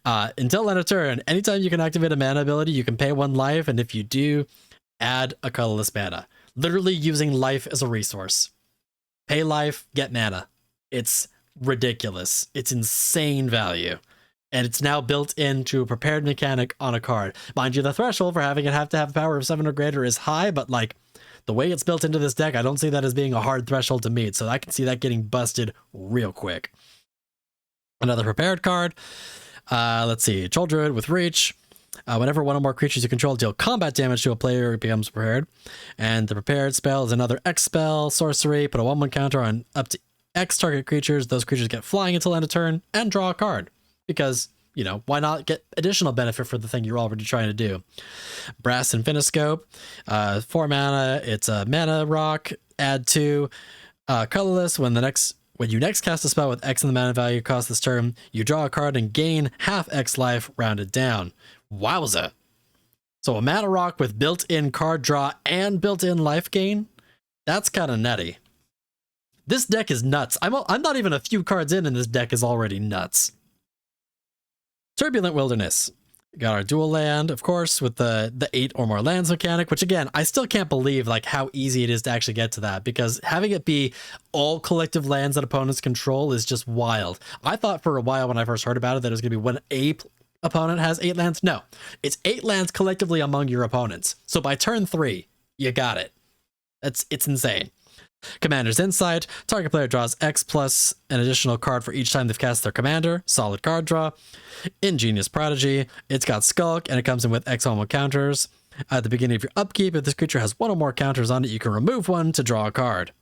Until end of turn, anytime you can activate a mana ability, you can pay 1 life, and if you do, add a colorless mana. Literally using life as a resource. Pay life, get mana. It's ridiculous. It's insane value. And it's now built into a prepared mechanic on a card. Mind you, the threshold for having it have to have a power of 7 or greater is high, but like the way it's built into this deck, I don't see that as being a hard threshold to meet, so I can see that getting busted real quick. Another prepared card. Let's see, Troll Druid with Reach. Whenever one or more creatures you control deal combat damage to a player, it becomes prepared. And the prepared spell is another X spell, sorcery. Put a 1/1 counter on up to X target creatures. Those creatures get flying until end of turn and draw a card. Because, you know, why not get additional benefit for the thing you're already trying to do? Brass Infiniscope. 4 mana. It's a mana rock. Add 2. Colorless. When you next cast a spell with X in the mana value cost this turn, you draw a card and gain half X life rounded down. Wowza. So a mana rock with built-in card draw and built-in life gain? That's kind of nutty. This deck is nuts. I'm not even a few cards in, and this deck is already nuts. Turbulent Wilderness. We got our dual land, of course, with the 8 or more lands mechanic, which again, I still can't believe like how easy it is to actually get to that, because having it be all collective lands that opponents control is just wild. I thought for a while when I first heard about it that it was going to be when a opponent has 8 lands. No, it's 8 lands collectively among your opponents. So by turn 3, you got it. It's insane. Commander's Insight. Target player draws X plus an additional card for each time they've cast their commander. Solid card draw. Ingenious Prodigy. It's got Skulk, and it comes in with X on 1 counters. At the beginning of your upkeep, if this creature has 1 or more counters on it, you can remove 1 to draw a card.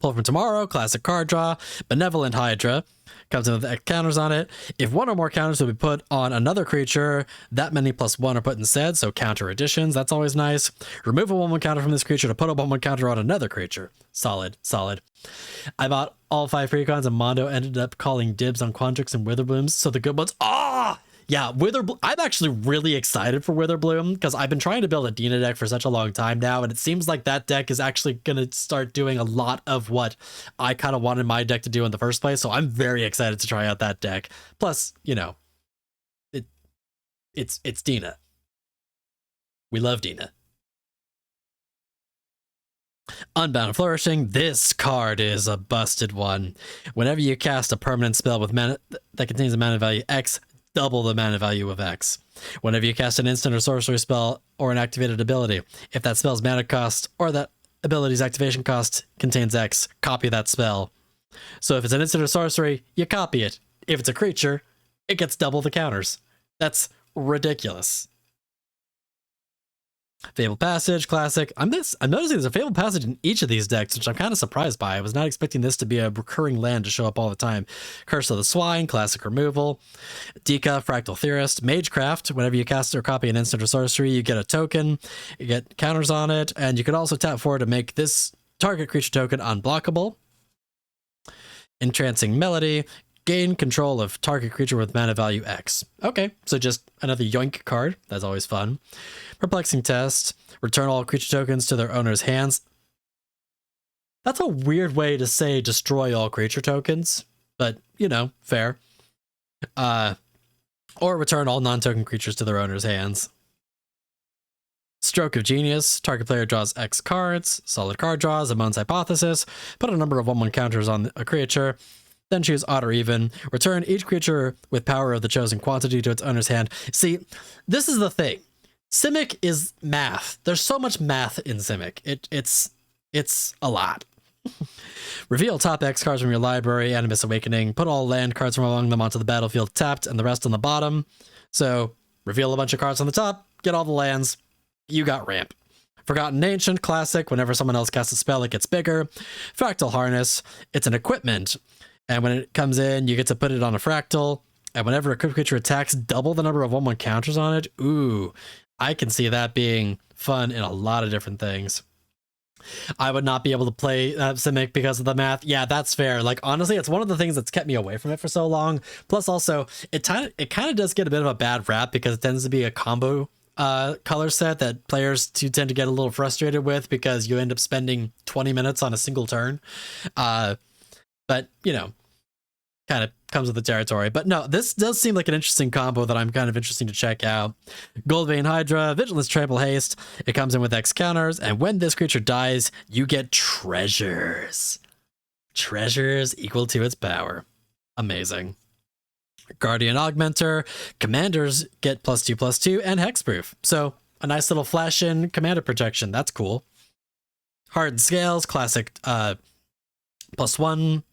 Pull from Tomorrow. Classic card draw. Benevolent Hydra. Comes in with X counters on it. If 1 or more counters will be put on another creature, that many plus 1 are put instead, so counter additions, that's always nice. Remove a 1/1 counter from this creature to put a 1/1 counter on another creature. Solid, solid. I bought all 5 precons, and Mondo ended up calling dibs on Quandrix and Witherblooms, so the good ones. Yeah, I'm actually really excited for Witherbloom, because I've been trying to build a Dina deck for such a long time now, and it seems like that deck is actually going to start doing a lot of what I kind of wanted my deck to do in the first place, so I'm very excited to try out that deck. Plus, you know, it's Dina. We love Dina. Unbound Flourishing. This card is a busted one. Whenever you cast a permanent spell with mana that contains a mana value X, double the mana value of X. Whenever you cast an instant or sorcery spell or an activated ability, if that spell's mana cost or that ability's activation cost contains X, copy that spell. So if it's an instant or sorcery, you copy it. If it's a creature, it gets double the counters. That's ridiculous. Fabled Passage, classic. I'm noticing there's a Fabled Passage in each of these decks, which I'm kind of surprised by. I was not expecting this to be a recurring land to show up all the time. Curse of the Swine, classic removal. Dika, Fractal Theorist. Magecraft, whenever you cast or copy an instant or sorcery, you get a token. You get counters on it, and you can also tap 4 to make this target creature token unblockable. Entrancing Melody. Gain control of target creature with mana value X. Okay, so just another yoink card. That's always fun. Perplexing Test. Return all creature tokens to their owner's hands. That's a weird way to say destroy all creature tokens, but, you know, fair. Or return all non-token creatures to their owner's hands. Stroke of Genius. Target player draws X cards. Solid card draws. Amon's Hypothesis. Put a number of 1/1 counters on a creature. Then choose odd or even. Return each creature with power of the chosen quantity to its owner's hand. See, this is the thing. Simic is math. There's so much math in Simic. It's a lot. Reveal top X cards from your library, Animus Awakening. Put all land cards from among them onto the battlefield tapped and the rest on the bottom. So reveal a bunch of cards on the top, get all the lands. You got ramp. Forgotten Ancient, classic. Whenever someone else casts a spell, it gets bigger. Fractal Harness. It's an equipment. And when it comes in, you get to put it on a fractal. And whenever a creature attacks, double the number of 1/1 counters on it. Ooh, I can see that being fun in a lot of different things. I would not be able to play Simic because of the math. Yeah, that's fair. Like, honestly, it's one of the things that's kept me away from it for so long. Plus, also, it kind of does get a bit of a bad rap because it tends to be a combo color set that players do tend to get a little frustrated with because you end up spending 20 minutes on a single turn. But, you know, kind of comes with the territory. But no, this does seem like an interesting combo that I'm kind of interested to check out. Goldvein Hydra, Vigilance, Trample, Haste. It comes in with X counters, and when this creature dies, you get treasures. Treasures equal to its power. Amazing. Guardian Augmenter. Commanders get +2/+2 and hexproof. So a nice little flash in commander protection. That's cool. Hardened Scales, classic +1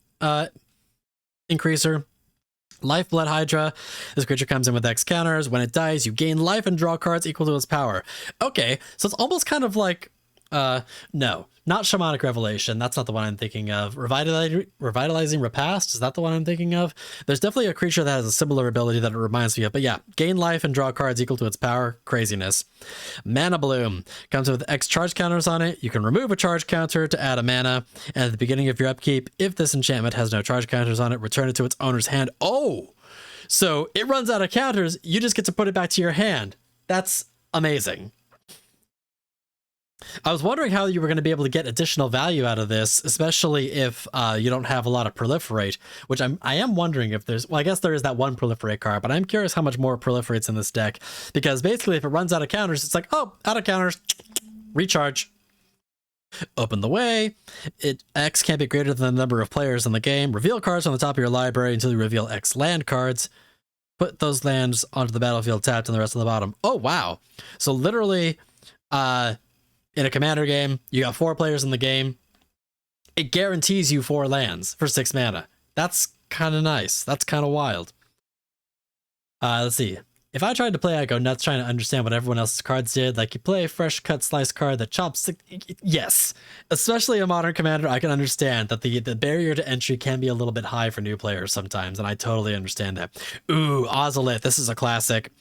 increaser. Lifeblood Hydra. This creature comes in with X counters. When it dies, you gain life and draw cards equal to its power. Okay, so it's almost kind of like no, not Shamanic Revelation. That's not the one I'm thinking of. Revitalizing Repast. Is that the one I'm thinking of? There's definitely a creature that has a similar ability that it reminds me of. But yeah, gain life and draw cards equal to its power. Craziness. Mana Bloom comes with X charge counters on it. You can remove a charge counter to add a mana. And at the beginning of your upkeep, if this enchantment has no charge counters on it, return it to its owner's hand. Oh, so it runs out of counters. You just get to put it back to your hand. That's amazing. I was wondering how you were going to be able to get additional value out of this, especially if you don't have a lot of proliferate, which I am wondering if there's, well, I guess there is that one proliferate card, but I'm curious how much more proliferates in this deck, because basically if it runs out of counters, it's like, oh, out of counters, recharge. Open the way. X can't be greater than the number of players in the game. Reveal cards on the top of your library until you reveal X land cards. Put those lands onto the battlefield tapped and the rest on the bottom. Oh, wow. So literally, in a commander game, you got 4 players in the game. It guarantees you 4 lands for 6 mana. That's kind of nice. That's kind of wild. Let's see. If I tried to play, I go nuts trying to understand what everyone else's cards did. Like, you play a fresh cut slice card that chops. Yes. Especially a modern commander, I can understand that the barrier to entry can be a little bit high for new players sometimes, and I totally understand that. Ooh, Ozolith. This is a classic.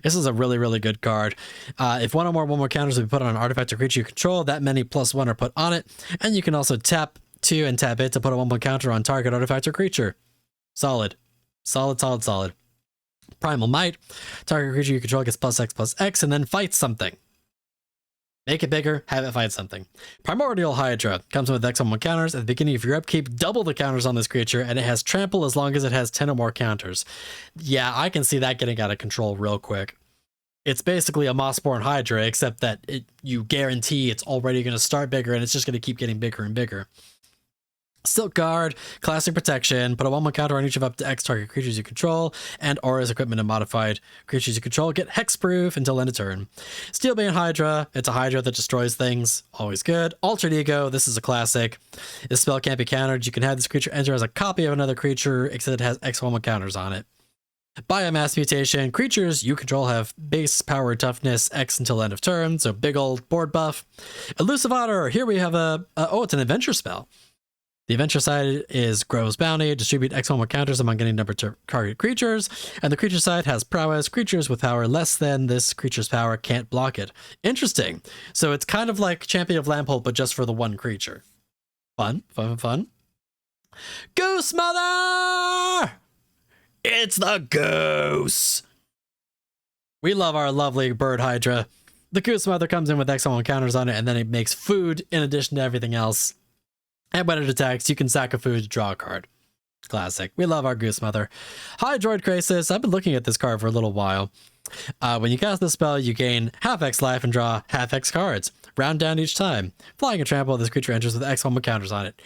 This is a really, really good card. If one or more counters will be put on an artifact or creature you control, that many +1 are put on it. And you can also tap 2 and tap it to put a 1/1 counter on target artifact or creature. Solid. Solid, solid, solid. Primal Might. Target creature you control gets +X/+X and then fights something. Make it bigger, have it fight something. Primordial Hydra comes with X on 1 counters. At the beginning of your upkeep, double the counters on this creature, and it has trample as long as it has 10 or more counters. Yeah, I can see that getting out of control real quick. It's basically a Mossborn Hydra, except that you guarantee it's already going to start bigger, and it's just going to keep getting bigger and bigger. Silk Guard, classic protection, put a 1/1 counter on each of up to X target creatures you control, and auras, equipment, and modified creatures you control get hexproof until end of turn. Steelbane Hydra, it's a Hydra that destroys things, always good. Altered Ego, this is a classic. This spell can't be countered. You can have this creature enter as a copy of another creature, except it has X 1/1 counters on it. Biomass Mutation, creatures you control have base power toughness X until end of turn, so big old board buff. Elusive Otter, here we have it's an adventure spell. The adventure side is Grove's Bounty, distribute X 1/1 counters among any number of target creatures, and the creature side has prowess. Creatures with power less than this creature's power can't block it. Interesting. So it's kind of like Champion of Lamphold, but just for the one creature. Fun, fun, fun. Goose Mother! It's the goose! We love our lovely bird Hydra. The Goose Mother comes in with X 1/1 counters on it, and then it makes food in addition to everything else. And when it attacks, you can sack a food to draw a card. Classic. We love our Goose Mother. Hydroid Crisis. I've been looking at this card for a little while. When you cast the spell, you gain half X life and draw half X cards. Round down each time. Flying and trample, this creature enters with X 1/1 counters on it.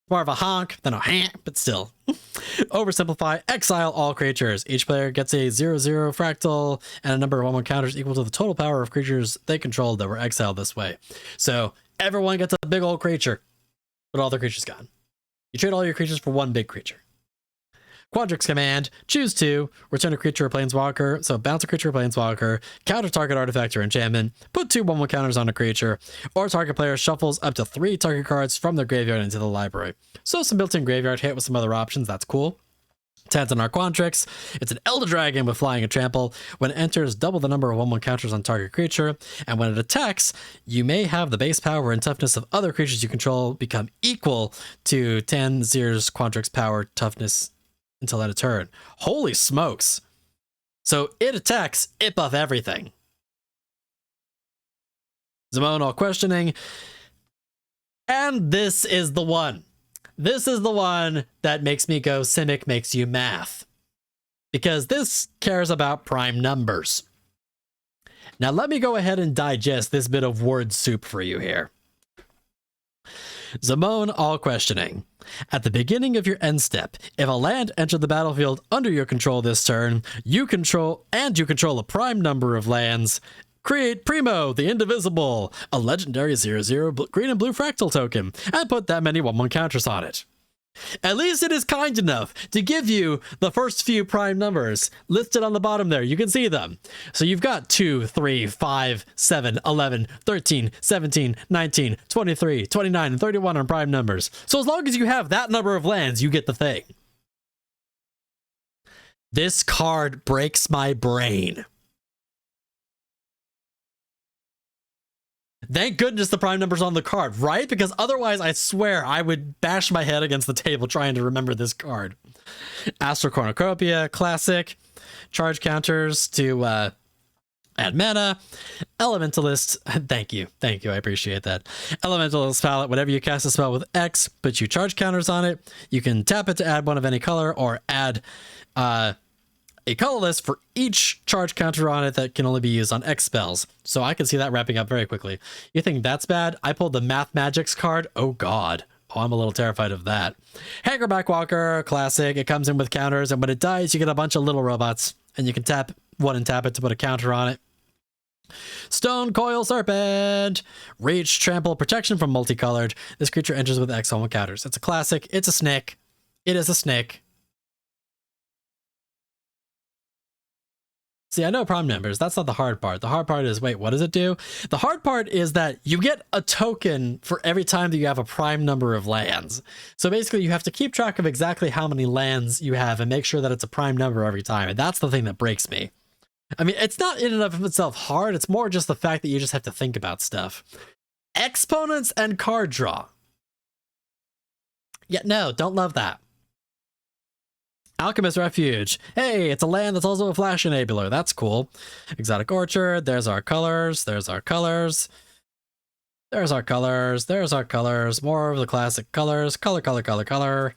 More of a honk than a hank, but still. Oversimplify, exile all creatures. Each player gets a 0/0 fractal and a number of 1/1 counters equal to the total power of creatures they controlled that were exiled this way. So everyone gets a big old creature, but all their creatures gone. You trade all your creatures for one big creature. Quadrix command, choose 2, return a creature or planeswalker, so bounce a creature or planeswalker, counter target artifact or enchantment, put 2 1/1 counters on a creature, or target player shuffles up to 3 target cards from their graveyard into the library. So some built-in graveyard hit with some other options, that's cool. 10th on our Quadrix, it's an Elder Dragon with flying and trample. When it enters, double the number of 1/1 counters on target creature, and when it attacks, you may have the base power and toughness of other creatures you control become equal to 10 Zir's Quadrix power toughness until end of turn. Holy smokes. So it attacks, it buff everything. Zimone all questioning. And this is the one. This is the one that makes me go, Simic makes you math. Because this cares about prime numbers. Now let me go ahead and digest this bit of word soup for you here. Zimone all questioning. At the beginning of your end step, if a land entered the battlefield under your control this turn, you control a prime number of lands, create Primo, the Indivisible, a legendary 0/0 green and blue fractal token, and put that many 1/1 counters on it. At least it is kind enough to give you the first few prime numbers listed on the bottom there. You can see them. So you've got 2, 3, 5, 7, 11, 13, 17, 19, 23, 29, and 31 on prime numbers. So as long as you have that number of lands, you get the thing. This card breaks my brain. Thank goodness the prime number's on the card, right? Because otherwise, I swear, I would bash my head against the table trying to remember this card. Astral Cornucopia, classic. Charge counters to add mana. Elementalist, thank you, I appreciate that. Elementalist palette, whenever you cast a spell with X, put you charge counters on it. You can tap it to add one of any color, or add a colorless for each charge counter on it that can only be used on X spells. So I can see that wrapping up very quickly. You think that's bad? I pulled the Math Magics card. Oh god. Oh, I'm a little terrified of that. Hangerback Walker, classic. It comes in with counters, and when it dies, you get a bunch of little robots, and you can tap one and tap it to put a counter on it. Stone Coil Serpent. Reach, trample, protection from multicolored. This creature enters with X on counters. It's a classic. It's a snake. It is a snake. See, I know prime numbers. That's not the hard part. The hard part is, wait, what does it do? The hard part is that you get a token for every time that you have a prime number of lands. So basically, you have to keep track of exactly how many lands you have and make sure that it's a prime number every time. And that's the thing that breaks me. I mean, it's not in and of itself hard. It's more just the fact that you just have to think about stuff. Exponents and card draw. Yeah, no, don't love that. Alchemist Refuge. Hey, it's a land that's also a flash enabler. That's cool. Exotic Orchard. There's our colors. There's our colors. There's our colors. There's our colors. More of the classic colors. Color, color, color, color.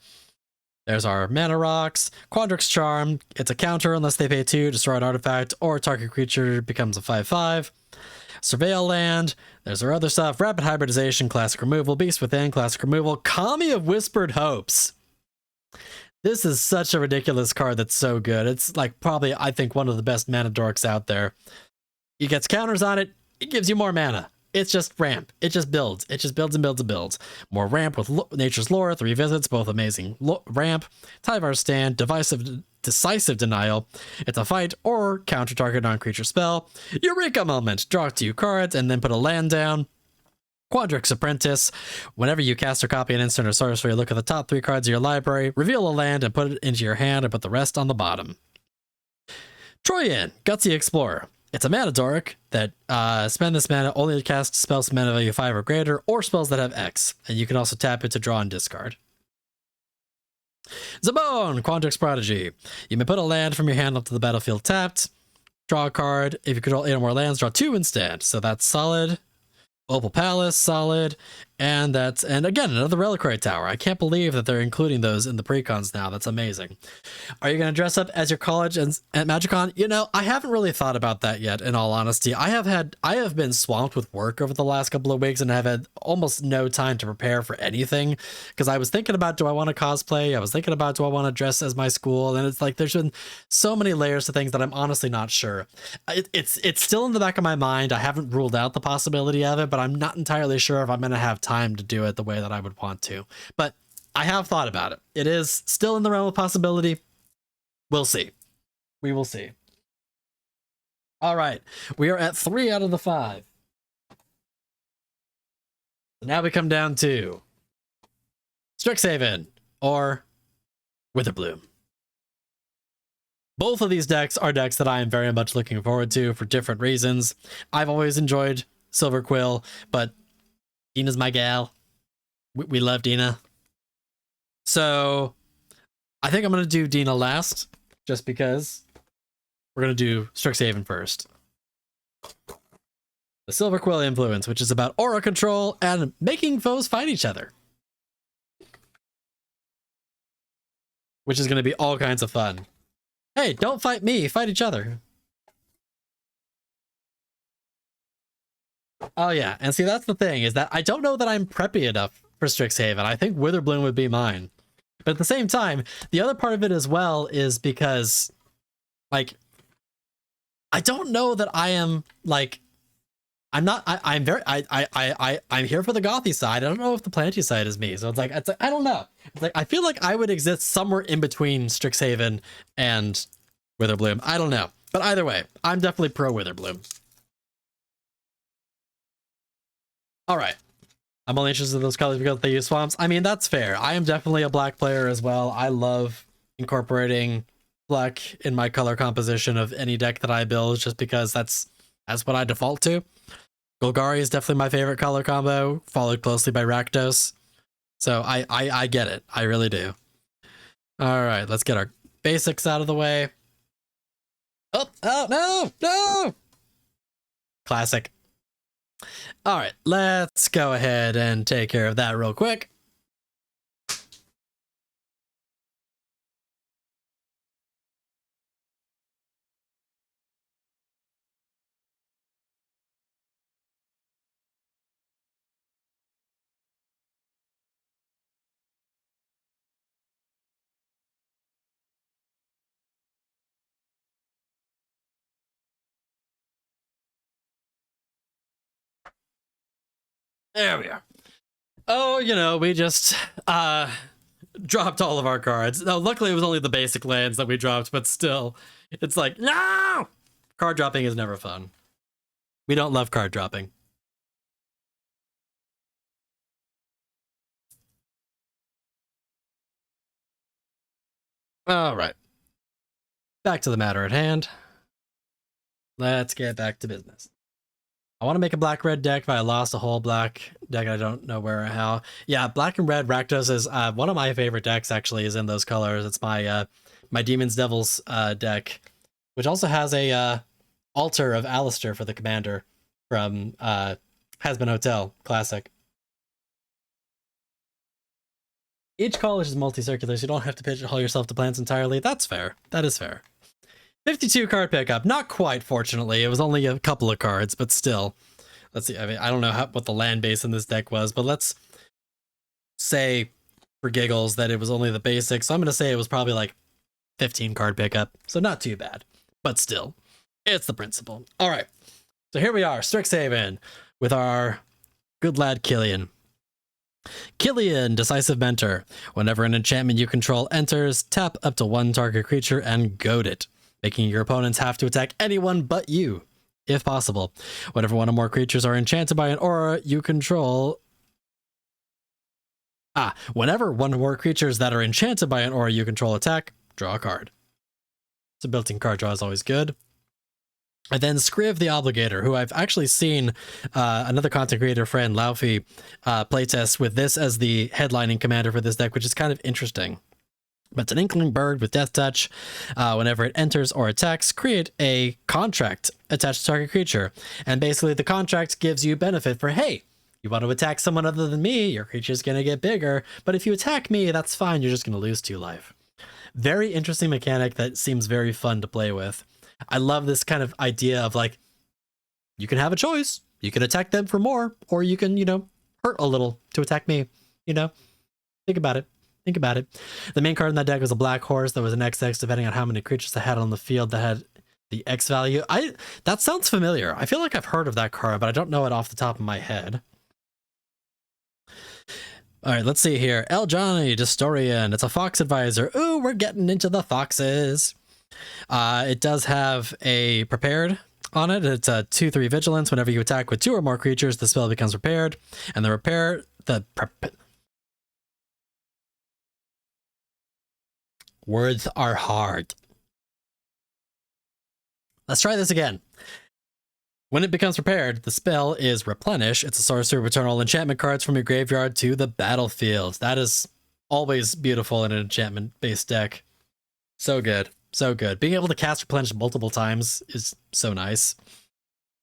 There's our Mana Rocks. Quadrix Charm. It's a counter unless they pay 2, destroy an artifact, or target creature becomes a 5/5. Surveil Land. There's our other stuff. Rapid Hybridization. Classic Removal. Beast Within. Classic Removal. Kami of Whispered Hopes. This is such a ridiculous card that's so good. It's like probably, I think, one of the best mana dorks out there. It gets counters on it. It gives you more mana. It's just ramp. It just builds. It just builds and builds and builds. More ramp with Nature's Lore, 3 visits, both amazing. Ramp, Tyvar Stand, Decisive Denial. It's a fight or counter target non-creature spell. Eureka Moment. Draw 2 cards and then put a land down. Quadrix Apprentice. Whenever you cast or copy an instant or sorcery, look at the top 3 cards of your library, reveal a land, and put it into your hand, and put the rest on the bottom. Troyan, Gutsy Explorer. It's a mana dork that spend this mana only to cast spells mana value 5 or greater, or spells that have X, and you can also tap it to draw and discard. Zabone, Quadrix Prodigy. You may put a land from your hand onto the battlefield tapped. Draw a card. If you control 8 or more lands, draw 2 instead. So that's solid. Opal Palace, solid. And again, another Reliquary Tower. I can't believe that they're including those in the precons now. That's amazing. Are you going to dress up as your college at MagicCon? You know, I haven't really thought about that yet, in all honesty. I have been swamped with work over the last couple of weeks and have had almost no time to prepare for anything, because I was thinking about, do I want to cosplay? I was thinking about, do I want to dress as my school? And it's like, there's been so many layers to things that I'm honestly not sure. It's still in the back of my mind. I haven't ruled out the possibility of it, but I'm not entirely sure if I'm going to have time to do it the way that I would want to. But I have thought about it. It is still in the realm of possibility. We'll see. We will see. All right. We are at 3 out of the 5. So now we come down to Strixhaven or Witherbloom. Both of these decks are decks that I am very much looking forward to for different reasons. I've always enjoyed Silver Quill, but Dina's my gal. We love Dina. So I think I'm going to do Dina last, just because we're going to do Strixhaven first. The Silver Quill Influence, which is about aura control and making foes fight each other. Which is going to be all kinds of fun. Hey, don't fight me, fight each other. Oh yeah, and see, that's the thing, is that I don't know that I'm preppy enough for Strixhaven. I think Witherbloom would be mine. But at the same time, the other part of it as well is because, like, I don't know that I am, like, I'm here for the gothy side. I don't know if the planty side is me. So it's like, I don't know. It's like, I feel like I would exist somewhere in between Strixhaven and Witherbloom. I don't know. But either way, I'm definitely pro Witherbloom. All right. I'm only interested in those colors because they use swamps. I mean, that's fair. I am definitely a black player as well. I love incorporating black in my color composition of any deck that I build, just because that's what I default to. Golgari is definitely my favorite color combo, followed closely by Rakdos. So I get it. I really do. All right, let's get our basics out of the way. Oh, no! Classic. All right, let's go ahead and take care of that real quick. There we are. Oh, you know, we just dropped all of our cards. No, luckily it was only the basic lands that we dropped, but still, it's like, no! Card dropping is never fun. We don't love card dropping. All right. Back to the matter at hand. Let's get back to business. I want to make a black-red deck, but I lost a whole black deck. I don't know where or how. Yeah, black and red Rakdos is one of my favorite decks, actually, is in those colors. It's my my Demons Devils deck, which also has a altar of Alistair for the commander from Has Been Hotel Classic. Each college is multi-circular, so you don't have to pigeonhole yourself to plants entirely. That's fair. That is fair. 52 card pickup. Not quite, fortunately. It was only a couple of cards, but still. Let's see. I mean, I don't know what the land base in this deck was, but let's say for giggles that it was only the basics. So I'm going to say it was probably like 15 card pickup. So not too bad, but still, it's the principle. All right. So here we are, Strixhaven, with our good lad Killian. Killian, Decisive Mentor. Whenever an enchantment you control enters, tap up to one target creature and goad it, making your opponents have to attack anyone but you, if possible. Whenever one or more creatures are enchanted by an aura you control... whenever one or more creatures that are enchanted by an aura you control attack, draw a card. So built-in card draw is always good. And then Scriv the Obligator, who I've actually seen another content creator friend, Laufey, playtest with this as the headlining commander for this deck, which is kind of interesting. But it's an Inkling Bird with Death Touch. Whenever it enters or attacks, create a contract attached to target creature. And basically the contract gives you benefit for, hey, You want to attack someone other than me, your creature's going to get bigger. But if you attack me, that's fine. You're just going to lose 2 life. Very interesting mechanic that seems very fun to play with. I love this kind of idea of like, you can have a choice. You can attack them for more, or you can, hurt a little to attack me. Think about it. Think about it. The main card in that deck was a black horse that was an XX, depending on how many creatures I had on the field that had the X value. That sounds familiar. I feel like I've heard of that card, but I don't know it off the top of my head. All right, let's see here. El Johnny, Distorian. It's a Fox Advisor. Ooh, we're getting into the foxes. It does have a prepared on it. It's a 2/3 vigilance. Whenever you attack with 2 or more creatures, the spell becomes prepared. And words are hard. Let's try this again. When it becomes prepared, the spell is Replenish. It's a sorcery. Return all enchantment cards from your graveyard to the battlefield. That is always beautiful in an enchantment-based deck. So good. So good. Being able to cast Replenish multiple times is so nice.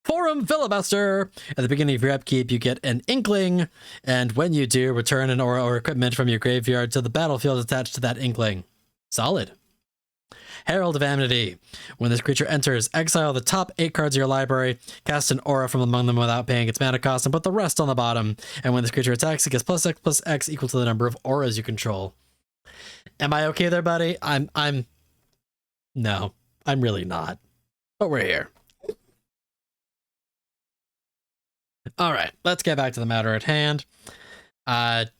Forum Filibuster. At the beginning of your upkeep, you get an Inkling, and when you do, return an aura or equipment from your graveyard to the battlefield attached to that Inkling. Solid. Herald of Amity. When this creature enters, exile the top 8 cards of your library, cast an aura from among them without paying its mana cost, and put the rest on the bottom. And when this creature attacks, it gets +X equal to the number of auras you control. Am I okay there, buddy? No, I'm really not. But we're here. All right, let's get back to the matter at hand.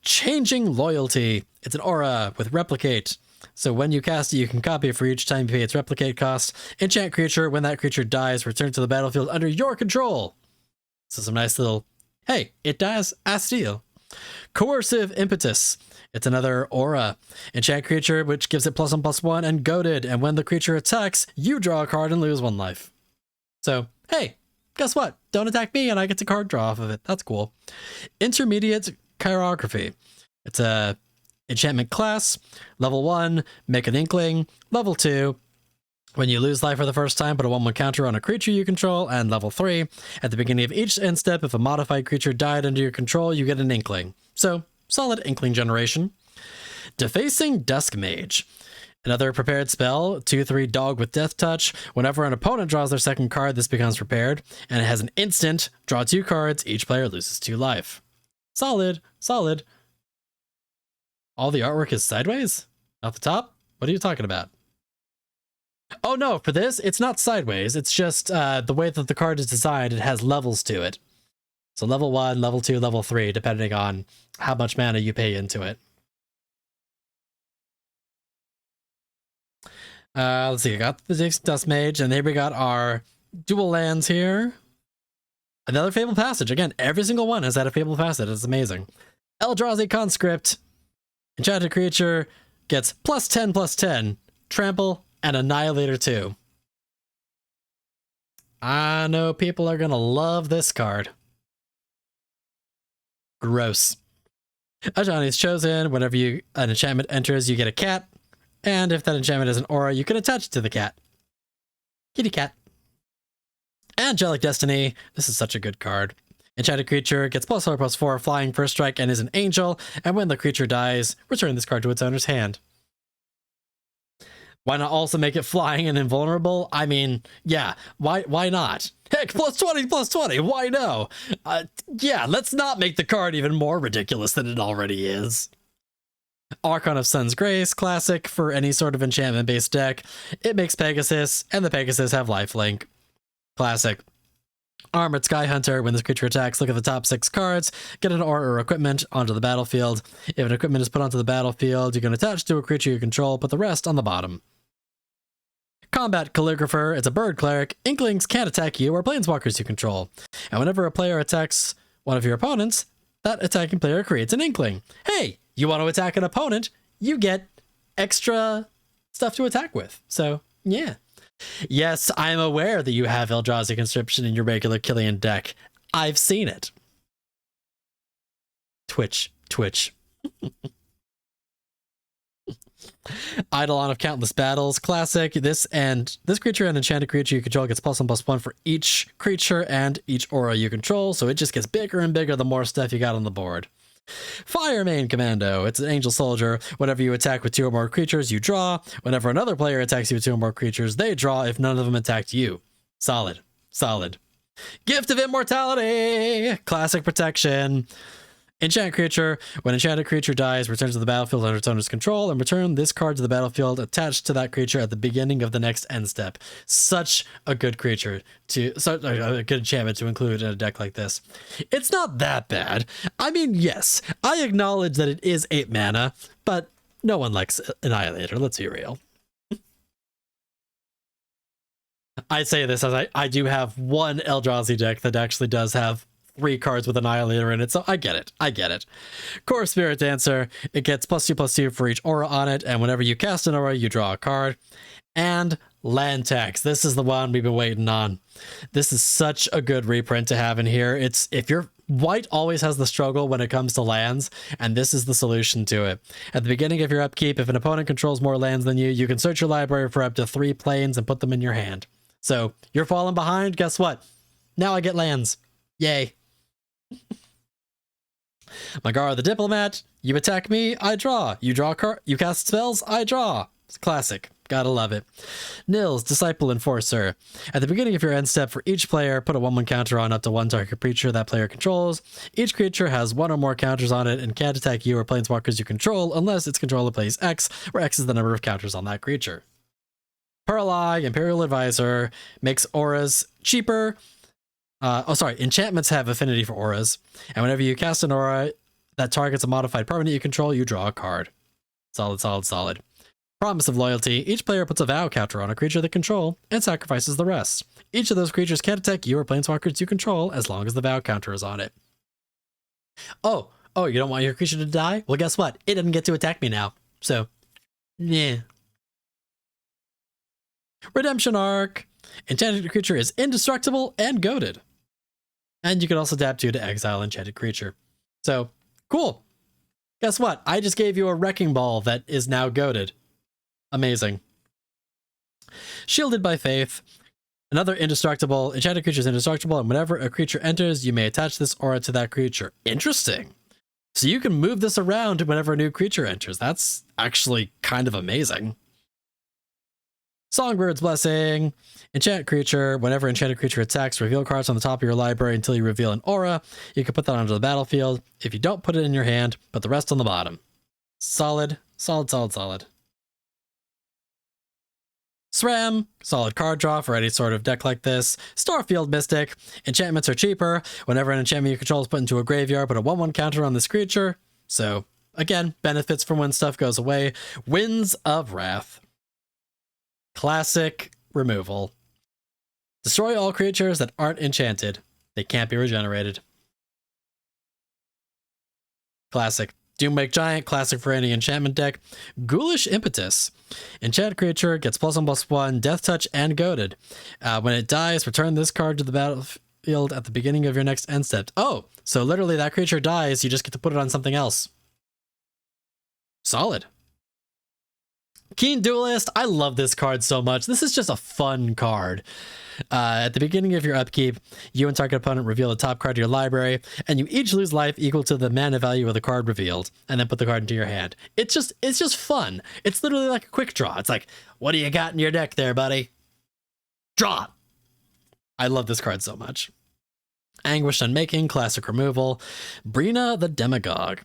Changing Loyalty. It's an aura with Replicate. So when you cast it, you can copy it for each time you pay its replicate cost. Enchant creature. When that creature dies, return to the battlefield under your control. So some nice little, hey, it dies, I steal. Coercive Impetus. It's another aura. Enchant creature, which gives it +1/+1 and goaded. And when the creature attacks, you draw a card and lose 1 life. So, hey, guess what? Don't attack me and I get to card draw off of it. That's cool. Intermediate Chirography. It's a enchantment class. Level 1, make an Inkling. Level 2, when you lose life for the first time, put a 1/1 counter on a creature you control. And level 3, at the beginning of each end step, if a modified creature died under your control, you get an Inkling. So, solid Inkling generation. Defacing Duskmage. Another prepared spell, 2/3 dog with Death Touch. Whenever an opponent draws their second card, this becomes prepared. And it has an instant, draw 2 cards, each player loses 2 life. Solid, solid. All the artwork is sideways? Off the top? What are you talking about? Oh no, for this, it's not sideways. It's just the way that the card is designed, it has levels to it. So level 1, level 2, level 3, depending on how much mana you pay into it. Let's see, I got the Dust Mage, and here we got our dual lands here. Another Fabled Passage. Again, every single one has had a Fabled Passage. It's amazing. Eldrazi Conscript. Enchanted creature gets +10/+10, trample, and Annihilator 2. I know people are gonna love this card. Gross. Ajani is chosen. Whenever an enchantment enters, you get a cat. And if that enchantment is an aura, you can attach it to the cat. Kitty cat. Angelic Destiny. This is such a good card. Enchanted creature gets +4/+4, flying first strike, and is an angel. And when the creature dies, return this card to its owner's hand. Why not also make it flying and invulnerable? I mean, yeah, why not? Heck, +20/+20, why no? Yeah, let's not make the card even more ridiculous than it already is. Archon of Sun's Grace, classic for any sort of enchantment-based deck. It makes Pegasus, and the Pegasus have lifelink. Classic. Armored Sky Hunter. When this creature attacks, look at the top 6 cards, get an aura or equipment onto the battlefield. If an equipment is put onto the battlefield, you can attach to a creature you control, put the rest on the bottom. Combat Calligrapher. It's a bird cleric. Inklings can't attack you or planeswalkers you control. And whenever a player attacks one of your opponents, that attacking player creates an Inkling. Hey, you want to attack an opponent, you get extra stuff to attack with. So, yeah. Yes, I'm aware that you have Eldrazi Conscription in your regular Killian deck. I've seen it. Twitch. Eidolon of Countless Battles, classic. This creature and enchanted creature you control gets +1/+1 for each creature and each aura you control, so it just gets bigger and bigger the more stuff you got on the board. Fire Main Commando. It's an angel soldier. Whenever you attack with 2 or more creatures, you draw. Whenever another player attacks you with 2 or more creatures, they draw if none of them attacked you. Solid. Solid. Gift of Immortality. Classic protection. Enchant creature. When enchanted creature dies, return to the battlefield under its owner's control, and return this card to the battlefield attached to that creature at the beginning of the next end step. Such a good creature such a good enchantment to include in a deck like this. It's not that bad. I mean, yes, I acknowledge that it is 8 mana, but no one likes Annihilator, let's be real. I say this as I do have one Eldrazi deck that actually does have 3 cards with Annihilator in it, so I get it. I get it. Core Spirit Dancer, it gets +2/+2 for each aura on it, and whenever you cast an aura, you draw a card. And land tax. This is the one we've been waiting on. This is such a good reprint to have in here. If you're white always has the struggle when it comes to lands, and this is the solution to it. At the beginning of your upkeep, if an opponent controls more lands than you, you can search your library for up to 3 planes and put them in your hand. So you're falling behind, guess what? Now I get lands. Yay. Magara the Diplomat, you attack me, I draw. You draw a card, you cast spells, I draw. It's classic. Gotta love it. Nils, Disciple Enforcer. At the beginning of your end step, for each player, put a 1/1 counter on up to 1 target creature that player controls. Each creature has 1 or more counters on it and can't attack you or planeswalkers you control unless its controller plays X, where X is the number of counters on that creature. Pearl-Eye, Imperial Advisor, makes auras cheaper. Enchantments have affinity for auras, and whenever you cast an aura that targets a modified permanent you control, you draw a card. Solid, solid, solid. Promise of Loyalty. Each player puts a vow counter on a creature they control and sacrifices the rest. Each of those creatures can't attack you or planeswalkers you control as long as the vow counter is on it. Oh, you don't want your creature to die? Well, guess what? It doesn't get to attack me now. So, yeah. Redemption Arc. Enchanted creature is indestructible and goated. And you can also tap 2 to exile enchanted creature. So, cool. Guess what? I just gave you a Wrecking Ball that is now goated. Amazing. Shielded by Faith. Another indestructible. Enchanted creature is indestructible, and whenever a creature enters, you may attach this aura to that creature. Interesting. So you can move this around whenever a new creature enters. That's actually kind of amazing. Songbird's Blessing. Enchant creature. Whenever enchanted creature attacks, reveal cards on the top of your library until you reveal an aura. You can put that onto the battlefield. If you don't put it in your hand, put the rest on the bottom. Solid, solid, solid, solid. SRAM, solid card draw for any sort of deck like this. Starfield Mystic. Enchantments are cheaper. Whenever an enchantment you control is put into a graveyard, put a 1/1 counter on this creature. So, again, benefits from when stuff goes away. Winds of Wrath. Classic removal. Destroy all creatures that aren't enchanted. They can't be regenerated. Classic. Doomwake Giant, classic for any enchantment deck. Ghoulish Impetus. Enchant creature gets +1/+1, Death Touch, and goaded. When it dies, return this card to the battlefield at the beginning of your next end step. Oh, so literally that creature dies, you just get to put it on something else. Solid. Keen Duelist. I love this card so much. This is just a fun card. At the beginning of your upkeep, you and target opponent reveal the top card of your library, and you each lose life equal to the mana value of the card revealed, and then put the card into your hand. It's just fun. It's literally like a quick draw. It's like, what do you got in your deck there, buddy? Draw. I love this card so much. Anguished Unmaking, classic removal. Brina the Demagogue.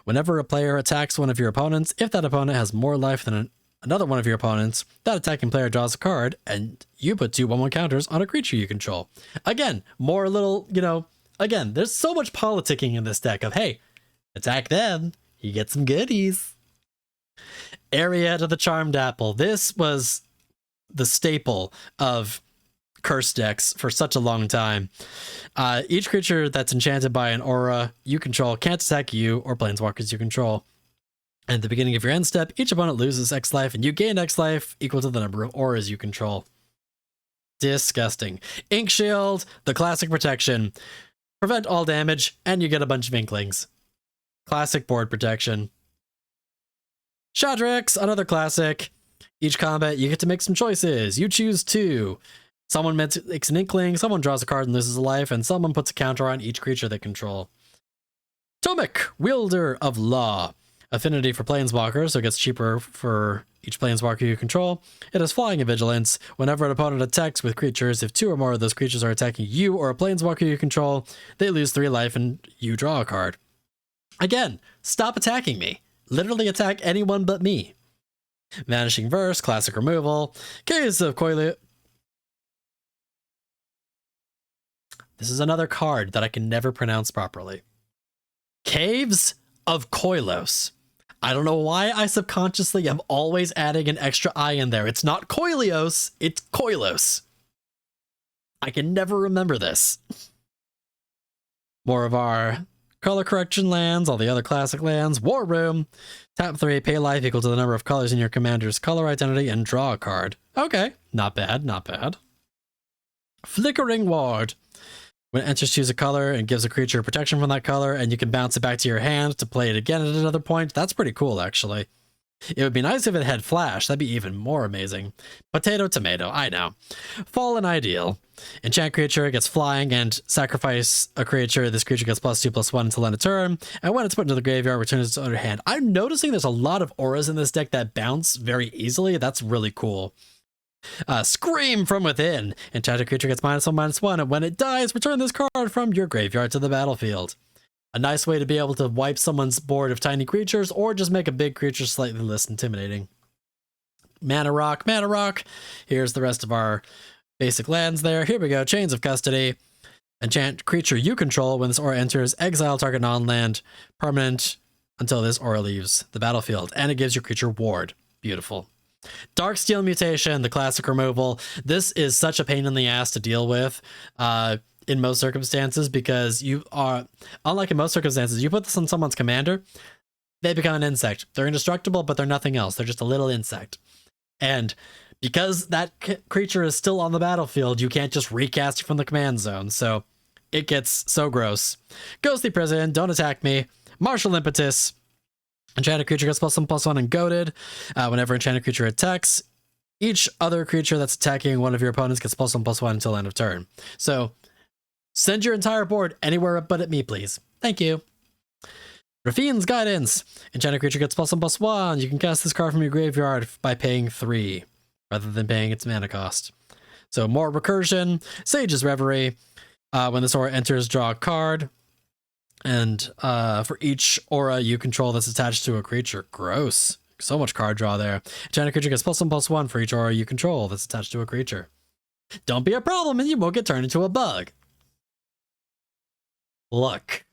Whenever a player attacks one of your opponents, if that opponent has more life than another one of your opponents, that attacking player draws a card, and you put 2 1/1 counters on a creature you control. Again, more little, again, there's so much politicking in this deck of, hey, attack them, you get some goodies. Arietta the Charmed Apple. This was the staple of curse decks for such a long time. Each creature that's enchanted by an aura you control can't attack you or planeswalkers you control. At the beginning of your end step, each opponent loses X life, and you gain X life equal to the number of auras you control. Disgusting. Ink Shield, the classic protection. Prevent all damage, and you get a bunch of Inklings. Classic board protection. Shadrix, another classic. Each combat, you get to make some choices. You choose two. Someone makes an inkling, someone draws a card and loses a life, and someone puts a counter on each creature they control. Tomek, Wielder of Law. Affinity for Planeswalkers, so it gets cheaper for each Planeswalker you control. It has Flying and Vigilance. Whenever an opponent attacks with creatures, if 2 or more of those creatures are attacking you or a Planeswalker you control, they lose 3 life and you draw a card. Again, stop attacking me. Literally attack anyone but me. Vanishing Verse, classic removal. Caves of Coilio. This is another card that I can never pronounce properly. Caves of Koilos. I don't know why I subconsciously am always adding an extra I in there. It's not Koilios, it's Koilos. I can never remember this. More of our color correction lands, all the other classic lands. War Room. Tap 3, pay life equal to the number of colors in your commander's color identity and draw a card. Okay, not bad, not bad. Flickering Ward. When it enters, choose a color and gives a creature protection from that color, and you can bounce it back to your hand to play it again at another point. That's pretty cool, actually. It would be nice if it had flash. That'd be even more amazing. Potato, tomato, I know. Fallen Ideal. Enchant creature gets flying and sacrifice a creature. This creature gets +2/+1 until end of turn. And when it's put into the graveyard, returns its other hand. I'm noticing there's a lot of auras in this deck that bounce very easily. That's really cool. Scream from Within. Enchanted creature gets -1/-1, and when it dies, return this card from your graveyard to the battlefield. A nice way to be able to wipe someone's board of tiny creatures, or just make a big creature slightly less intimidating. Mana Rock, Mana Rock. Here's the rest of our basic lands there. Here we go. Chains of Custody. Enchant creature you control. When this aura enters, exile target non-land permanent until this aura leaves the battlefield, and it gives your creature ward. Beautiful. Darksteel Mutation, the classic removal. This is such a pain in the ass to deal with in most circumstances, because you are, unlike in most circumstances, you put this on someone's commander, they become an insect. They're indestructible, but they're nothing else. They're just a little insect. And because that creature is still on the battlefield, you can't just recast it from the command zone. So it gets so gross. Ghostly Prison, don't attack me. Martial Impetus. Enchanted creature gets +1/+1 and goaded. Whenever enchanted creature attacks, each other creature that's attacking one of your opponents gets +1/+1 until end of turn. So send your entire board anywhere but at me, please. Thank you. Rafine's Guidance. Enchanted creature gets +1/+1. You can cast this card from your graveyard by paying 3 rather than paying its mana cost. So more recursion. Sage's Reverie. When this aura enters, draw a card. And for each aura you control that's attached to a creature. Gross. So much card draw there. Enchanted creature gets +1/+1 for each aura you control that's attached to a creature. Don't be a problem and you won't get turned into a bug. Look.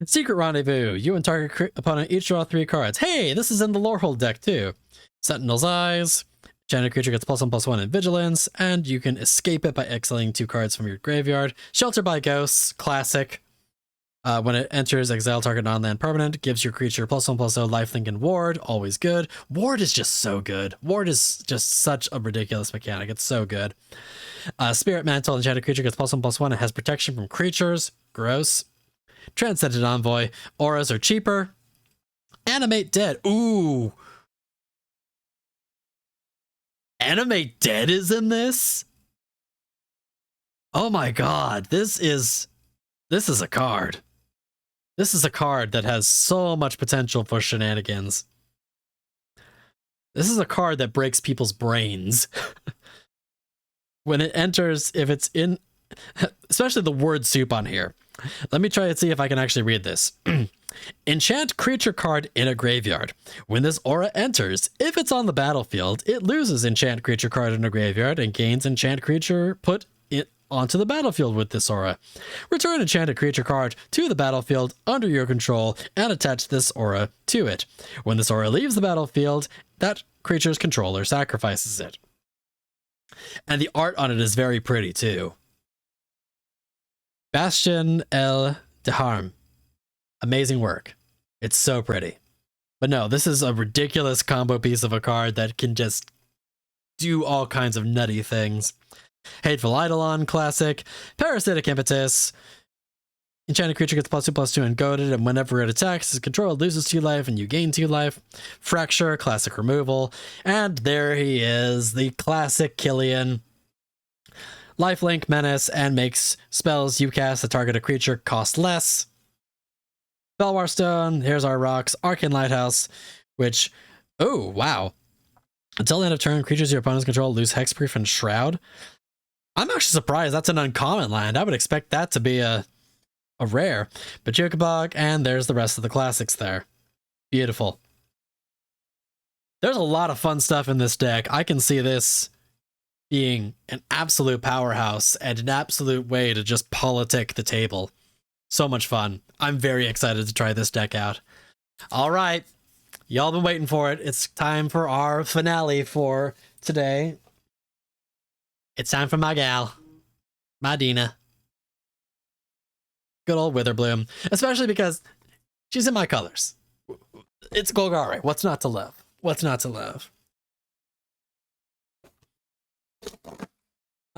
Secret Rendezvous. You and target opponent each draw 3 cards. Hey, this is in the Lorehold deck too. Sentinel's Eyes. Enchanted creature gets +1/+1 in Vigilance, and you can escape it by exiling 2 cards from your graveyard. Shelter by Ghosts, classic. When it enters, exile target non-land permanent, gives your creature +1/+0 lifelink and ward, always good. Ward is just so good. Ward is just such a ridiculous mechanic. It's so good. Spirit Mantle, enchanted creature gets +1/+1. It has protection from creatures. Gross. Transcendent Envoy, auras are cheaper. Animate Dead. Ooh. Animate Dead is in this? Oh my god, this is a card. This is a card that has so much potential for shenanigans. This is a card that breaks people's brains. When it enters, if it's in, especially the word soup on here. Let me try and see if I can actually read this. Enchant creature card in a graveyard. When this aura enters, if it's on the battlefield, it loses enchant creature card in a graveyard and gains enchant creature put it onto the battlefield with this aura. Return enchanted creature card to the battlefield under your control and attach this aura to it. When this aura leaves the battlefield, that creature's controller sacrifices it. And the art on it is very pretty too. Bastion El Deharm. Amazing work. It's so pretty. But no, this is a ridiculous combo piece of a card that can just do all kinds of nutty things. Hateful Eidolon, classic. Parasitic Impetus. Enchanted creature gets +2/+2 and goaded, and whenever it attacks, its control loses 2 life and you gain 2 life. Fracture, classic removal. And there he is, the classic Killian. Lifelink, menace, and makes spells you cast that target a creature cost less. Belwar Stone, here's our rocks. Arcane Lighthouse, which, oh, wow. Until the end of turn, creatures your opponents control lose Hexproof and Shroud. I'm actually surprised that's an uncommon land. I would expect that to be a rare. But Chukabog, and there's the rest of the classics there. Beautiful. There's a lot of fun stuff in this deck. I can see this being an absolute powerhouse and an absolute way to just politic the table. So much fun. I'm very excited to try this deck out. All right. Y'all been waiting for it. It's time for our finale for today. It's time for my gal, my Dina. Good old Witherbloom, especially because she's in my colors. It's Golgari. What's not to love? What's not to love?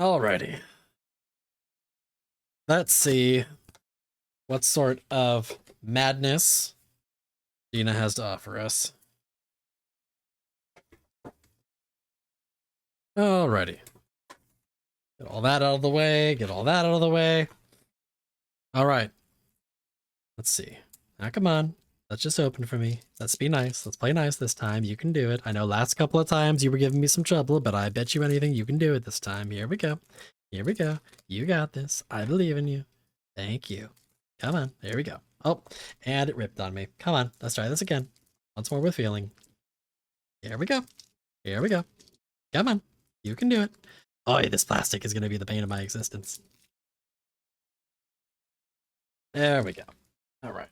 Alrighty. Let's see what sort of madness Dina has to offer us. Alrighty. Get all that out of the way. Get all that out of the way. All right. Let's see. Now, come on. Let's just open for me. Let's be nice. Let's play nice this time. You can do it. I know last couple of times you were giving me some trouble, but I bet you anything you can do it this time. Here we go. Here we go. You got this. I believe in you. Thank you. Come on. There we go. Oh, and it ripped on me. Come on. Let's try this again. Once more with feeling. Here we go. Here we go. Come on. You can do it. Oh, this plastic is going to be the bane of my existence. There we go. All right.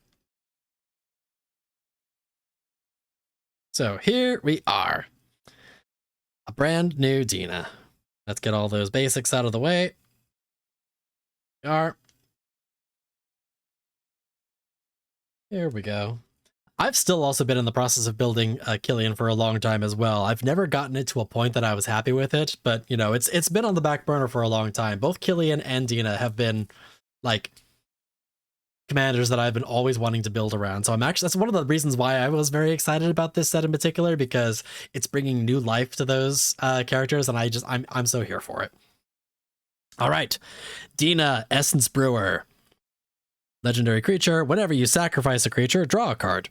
So here we are. A brand new Dina. Let's get all those basics out of the way. Here we go. I've still also been in the process of building Killian for a long time as well. I've never gotten it to a point that I was happy with it, but you know, it's been on the back burner for a long time. Both Killian and Dina have been like commanders that I've been always wanting to build around. So that's one of the reasons why I was very excited about this set in particular, because it's bringing new life to those characters, and I'm so here for it. All right, Dina, Essence Brewer. Legendary creature. Whenever you sacrifice a creature, draw a card.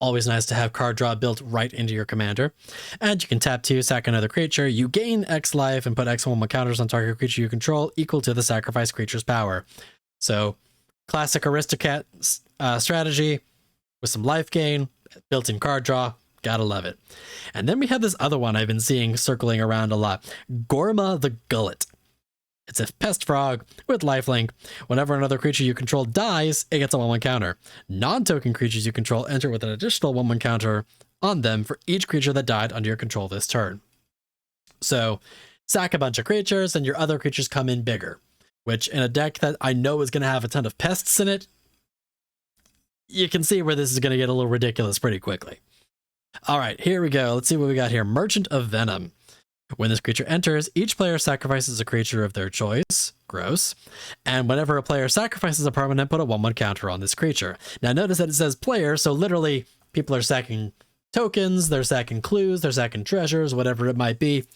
Always nice to have card draw built right into your commander. And you can tap 2, sack another creature. You gain X life and put X +1 counters on target creature you control equal to the sacrificed creature's power. So, classic aristocrat strategy with some life gain, built-in card draw. Gotta love it. And then we have this other one I've been seeing circling around a lot. Gorma the Gullet. It's a pest frog with lifelink. Whenever another creature you control dies, it gets a 1/1 counter. Non-token creatures you control enter with an additional 1/1 counter on them for each creature that died under your control this turn. So, sack a bunch of creatures and your other creatures come in bigger, which in a deck that I know is going to have a ton of pests in it, you can see where this is going to get a little ridiculous pretty quickly. All right, here we go. Let's see what we got here. Merchant of Venom. When this creature enters, each player sacrifices a creature of their choice. Gross. And whenever a player sacrifices a permanent, put a 1/1 counter on this creature. Now notice that it says player, so literally people are sacking tokens, they're sacking clues, they're sacking treasures, whatever it might be.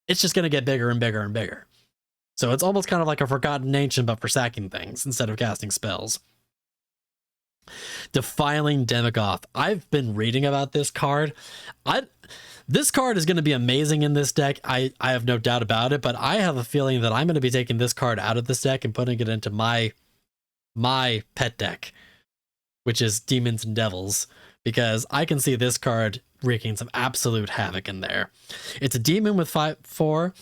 It's just going to get bigger and bigger and bigger. So it's almost kind of like a Forgotten Ancient, but for sacking things instead of casting spells. Defiling Demagoth. I've been reading about this card. This card is going to be amazing in this deck. I have no doubt about it, but I have a feeling that I'm going to be taking this card out of this deck and putting it into my pet deck, which is Demons and Devils, because I can see this card wreaking some absolute havoc in there. It's a demon with 5/4.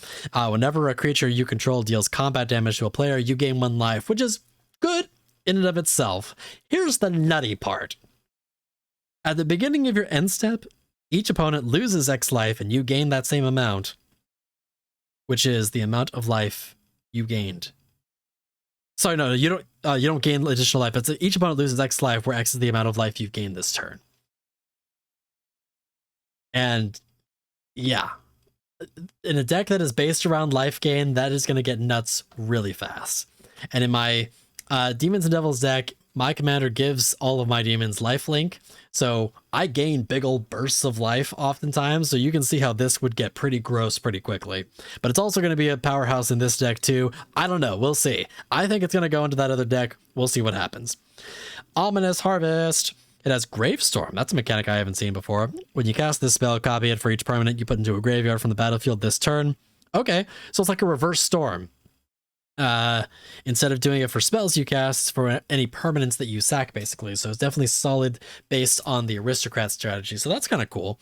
Whenever a creature you control deals combat damage to a player, you gain 1 life, which is good in and of itself. Here's the nutty part. At the beginning of your end step, each opponent loses X life and you gain that same amount, which is the amount of life you gained. Sorry, no, you don't gain additional life. It's each opponent loses X life, where X is the amount of life you've gained this turn. And yeah, in a deck that is based around life gain, that is going to get nuts really fast. And in my Demons and Devils deck, my commander gives all of my demons lifelink, so I gain big old bursts of life oftentimes, so you can see how this would get pretty gross pretty quickly. But it's also going to be a powerhouse in this deck too. I don't know, we'll see. I think it's going to go into that other deck. We'll see what happens. Ominous Harvest. It has Gravestorm. That's a mechanic I haven't seen before. When you cast this spell, copy it for each permanent you put into a graveyard from the battlefield this turn. Okay, so it's like a reverse storm. Instead of doing it for spells you cast, for any permanents that you sack, basically. So it's definitely solid based on the aristocrat strategy. So that's kind of cool.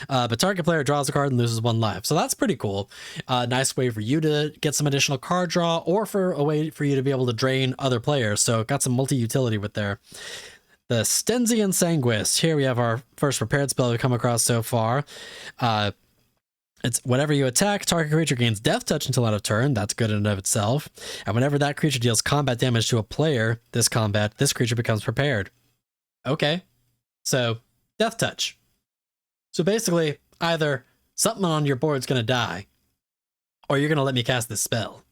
But target player draws a card and loses 1 life. So that's pretty cool. Nice way for you to get some additional card draw, or for a way for you to be able to drain other players. So got some multi-utility with there. The Stensian Sanguist. Here we have our first prepared spell we've come across so far. It's whenever you attack, target creature gains death touch until end of turn. That's good in and of itself. And whenever that creature deals combat damage to a player this combat, this creature becomes prepared. Okay. So, death touch. So basically, either something on your board's going to die, or you're going to let me cast this spell.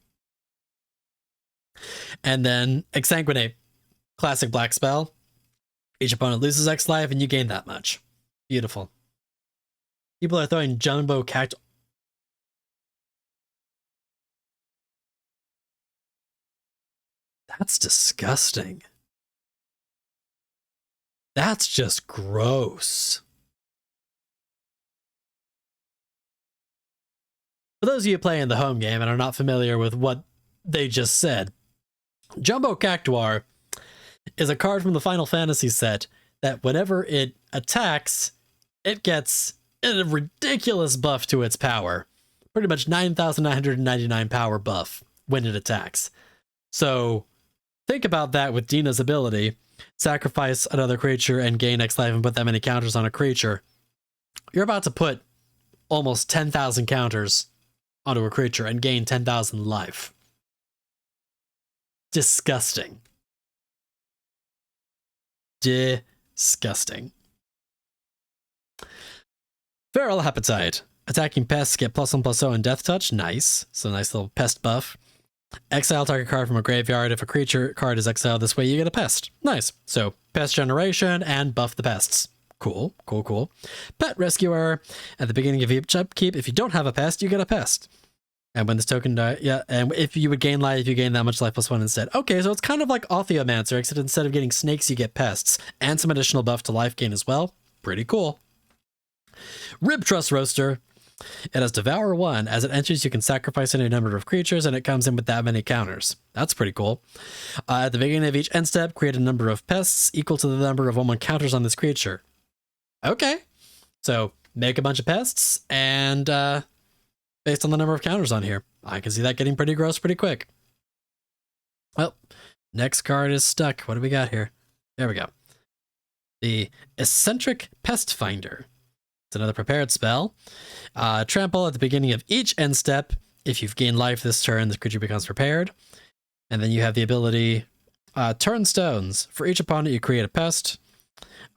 And then Exsanguinate. Classic black spell. Each opponent loses X life and you gain that much. Beautiful. People are throwing jumbo cacti. That's disgusting. That's just gross. For those of you playing the home game and are not familiar with what they just said, Jumbo Cactuar is a card from the Final Fantasy set that whenever it attacks, it gets a ridiculous buff to its power. Pretty much 9,999 power buff when it attacks. So think about that with Dina's ability. Sacrifice another creature and gain X life and put that many counters on a creature. You're about to put almost 10,000 counters onto a creature and gain 10,000 life. Disgusting. Disgusting. Feral Appetite. Attacking pests get +1/+0 and death touch. Nice. So nice little pest buff. Exile target card from a graveyard. If a creature card is exiled this way, you get a pest. Nice. So pest generation and buff the pests. Cool, cool, cool. Pet Rescuer. At the beginning of each upkeep, if you don't have a pest, you get a pest. And when this token dies, yeah, and if you would gain life, you gain that much life +1 instead. Okay, so it's kind of like Ophiomancer, except instead of getting snakes, you get pests. And some additional buff to life gain as well. Pretty cool. Rib Trust Roaster. It has Devour 1. As it enters, you can sacrifice any number of creatures, and it comes in with that many counters. That's pretty cool. At the beginning of each end step, create a number of pests equal to the number of 1/1 counters on this creature. Okay. So, make a bunch of pests, and based on the number of counters on here, I can see that getting pretty gross pretty quick. Well, next card is stuck. What do we got here? There we go. The Eccentric Pest Finder. It's another prepared spell. Trample at the beginning of each end step. If you've gained life this turn, the creature becomes prepared. And then you have the ability Turnstones. For each opponent, you create a pest.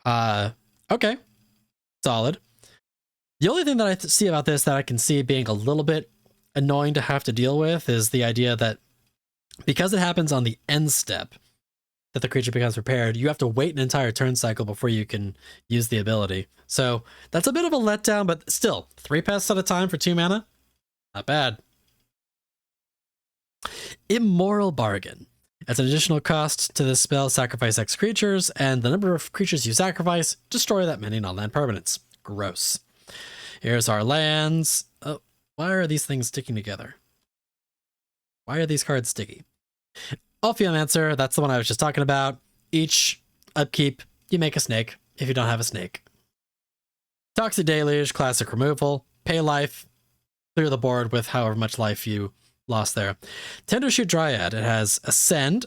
Okay. Solid. The only thing that I see about this that I can see being a little bit annoying to have to deal with is the idea that because it happens on the end step that the creature becomes prepared, you have to wait an entire turn cycle before you can use the ability. So that's a bit of a letdown, but still, 3 pests at a time for 2 mana? Not bad. Immoral Bargain. As an additional cost to this spell, sacrifice X creatures, and the number of creatures you sacrifice, destroy that many non-land permanents. Gross. Here's our lands. Oh, why are these things sticking together? Why are these cards sticky? Ophiomancer, that's the one I was just talking about. Each upkeep, you make a snake if you don't have a snake. Toxic Deluge, classic removal. Pay life, clear the board with however much life you lost there. Tendershoot Dryad, it has Ascend.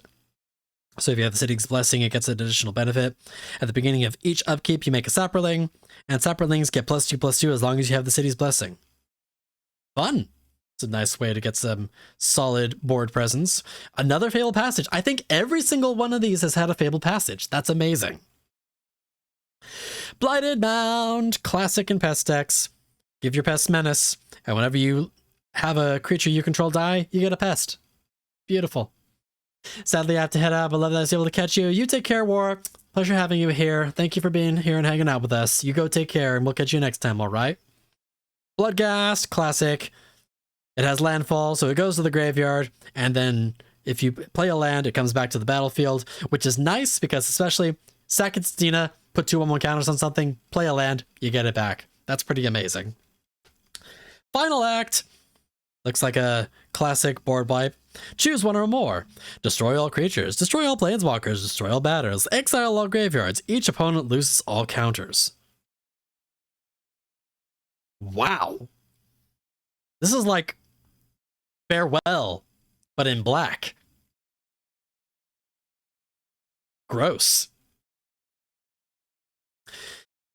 So if you have the City's Blessing, it gets an additional benefit. At the beginning of each upkeep, you make a Sapperling, and Sapperlings get +2/+2 as long as you have the City's Blessing. Fun. It's a nice way to get some solid board presence. Another Fabled Passage. I think every single one of these has had a Fabled Passage. That's amazing. Blighted Mound. Classic in pest decks. Give your pest menace, and whenever you have a creature you control die, you get a pest. Beautiful. Sadly, I have to head out, but love that I was able to catch you. You take care, War. Pleasure having you here. Thank you for being here and hanging out with us. You go take care, and we'll catch you next time, all right? Bloodghast, classic. It has landfall, so it goes to the graveyard, and then if you play a land, it comes back to the battlefield, which is nice because especially sack its Dina, put 2/1/1 counters on something, play a land, you get it back. That's pretty amazing. Final act. Looks like a classic board wipe. Choose one or more. Destroy all creatures. Destroy all planeswalkers. Destroy all batters. Exile all graveyards. Each opponent loses all counters. Wow. This is like Farewell, but in black. Gross.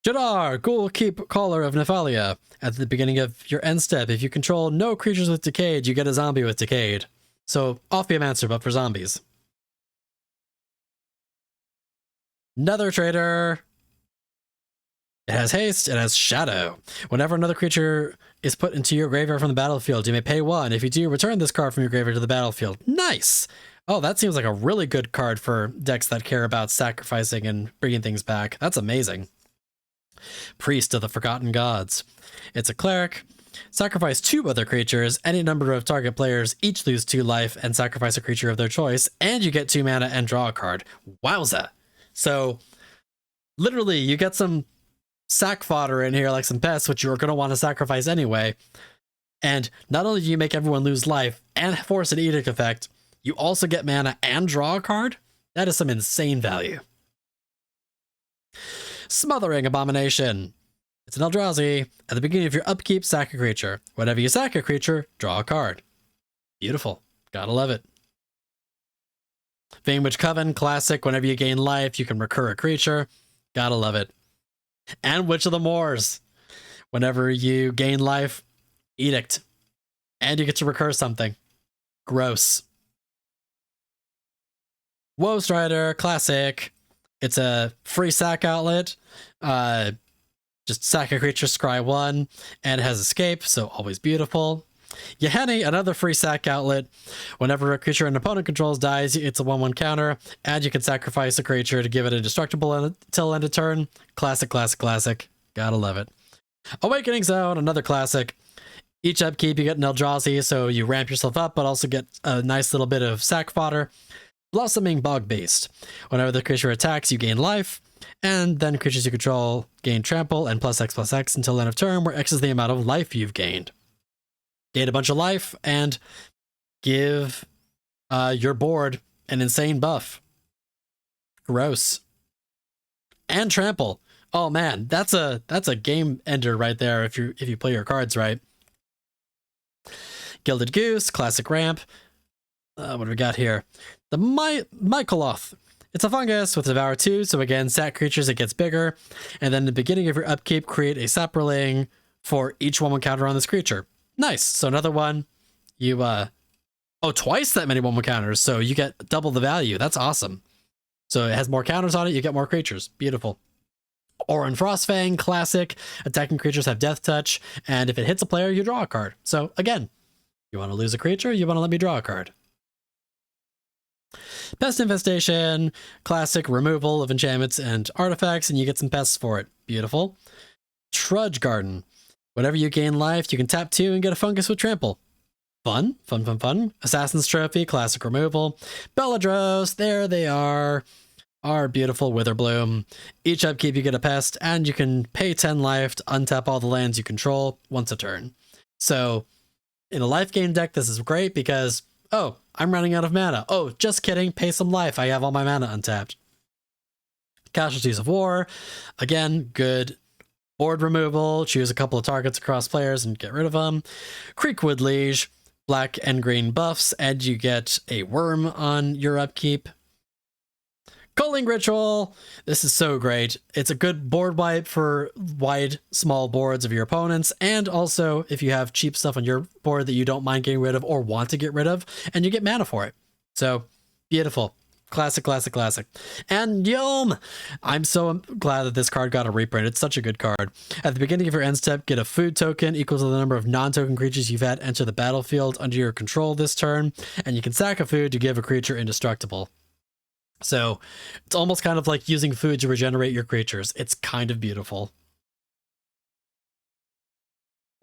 Jadar, Ghoul Keep Caller of Nephalia. At the beginning of your end step, if you control no creatures with Decayed, you get a zombie with Decayed. So, off Beamancer, but for zombies. Nether Trader. It has haste, it has shadow. Whenever another creature is put into your graveyard from the battlefield, you may pay 1. If you do, return this card from your graveyard to the battlefield. Nice! Oh, that seems like a really good card for decks that care about sacrificing and bringing things back. That's amazing. Priest of the Forgotten Gods. It's a cleric. Sacrifice 2 other creatures. Any number of target players each lose 2 life and sacrifice a creature of their choice, and you get 2 mana and draw a card. Wowza! So, literally, you get some sack fodder in here, like some pests, which you're going to want to sacrifice anyway. And not only do you make everyone lose life and force an edict effect, you also get mana and draw a card. That is some insane value. Smothering Abomination. It's an Eldrazi. At the beginning of your upkeep, sack a creature. Whenever you sack a creature, draw a card. Beautiful. Gotta love it. Vanewitch Coven, classic. Whenever you gain life, you can recur a creature. Gotta love it. And Witch of the Moors. Whenever you gain life, edict. And you get to recur something. Gross. Woe Strider, classic. It's a free sack outlet. Just sack a creature, scry 1, and it has escape, so always beautiful. Yahenni, another free sack outlet. Whenever a creature an opponent controls dies, it's a 1/1 counter, and you can sacrifice a creature to give it indestructible until end of turn. Classic, classic, classic. Gotta love it. Awakening Zone, another classic. Each upkeep, you get an Eldrazi, so you ramp yourself up, but also get a nice little bit of sack fodder. Blossoming Bogbeast. Whenever the creature attacks, you gain life, and then creatures you control gain trample and +X/+X until end of turn, where X is the amount of life you've gained. Gain a bunch of life and give your board an insane buff. Gross. And trample. Oh man, that's a game ender right there if you play your cards right. Gilded Goose, classic ramp. What do we got here? The Mycoloth. It's a fungus with Devour 2, so again, sack creatures, it gets bigger. And then at the beginning of your upkeep, create a Saproling for each 1/1 counter on this creature. Nice. So another one, you, twice that many 1/1 counters, so you get double the value. That's awesome. So it has more counters on it, you get more creatures. Beautiful. Oran Frostfang, classic. Attacking creatures have Death Touch, and if it hits a player, you draw a card. So again, you want to lose a creature, you want to let me draw a card. Pest Infestation, classic removal of enchantments and artifacts, and you get some pests for it. Beautiful. Trudge Garden. Whenever you gain life, you can tap 2 and get a fungus with trample. Fun, fun, fun, fun. Assassin's Trophy, classic removal. Beladros, there they are. Our beautiful Witherbloom. Each upkeep you get a pest, and you can pay 10 life to untap all the lands you control once a turn. So, in a life gain deck, this is great because, oh, I'm running out of mana. Oh, just kidding, pay some life, I have all my mana untapped. Casualties of War. Again, good board removal. Choose a couple of targets across players and get rid of them. Creekwood Liege. Black and green buffs, and you get a worm on your upkeep. Culling Ritual. This is so great. It's a good board wipe for wide, small boards of your opponents, and also if you have cheap stuff on your board that you don't mind getting rid of or want to get rid of, and you get mana for it. So, beautiful. Classic, classic, classic. And Yom! I'm so glad that this card got a reprint. It's such a good card. At the beginning of your end step, get a food token equal to the number of non-token creatures you've had enter the battlefield under your control this turn, and you can sack a food to give a creature indestructible. So it's almost kind of like using food to regenerate your creatures. It's kind of beautiful.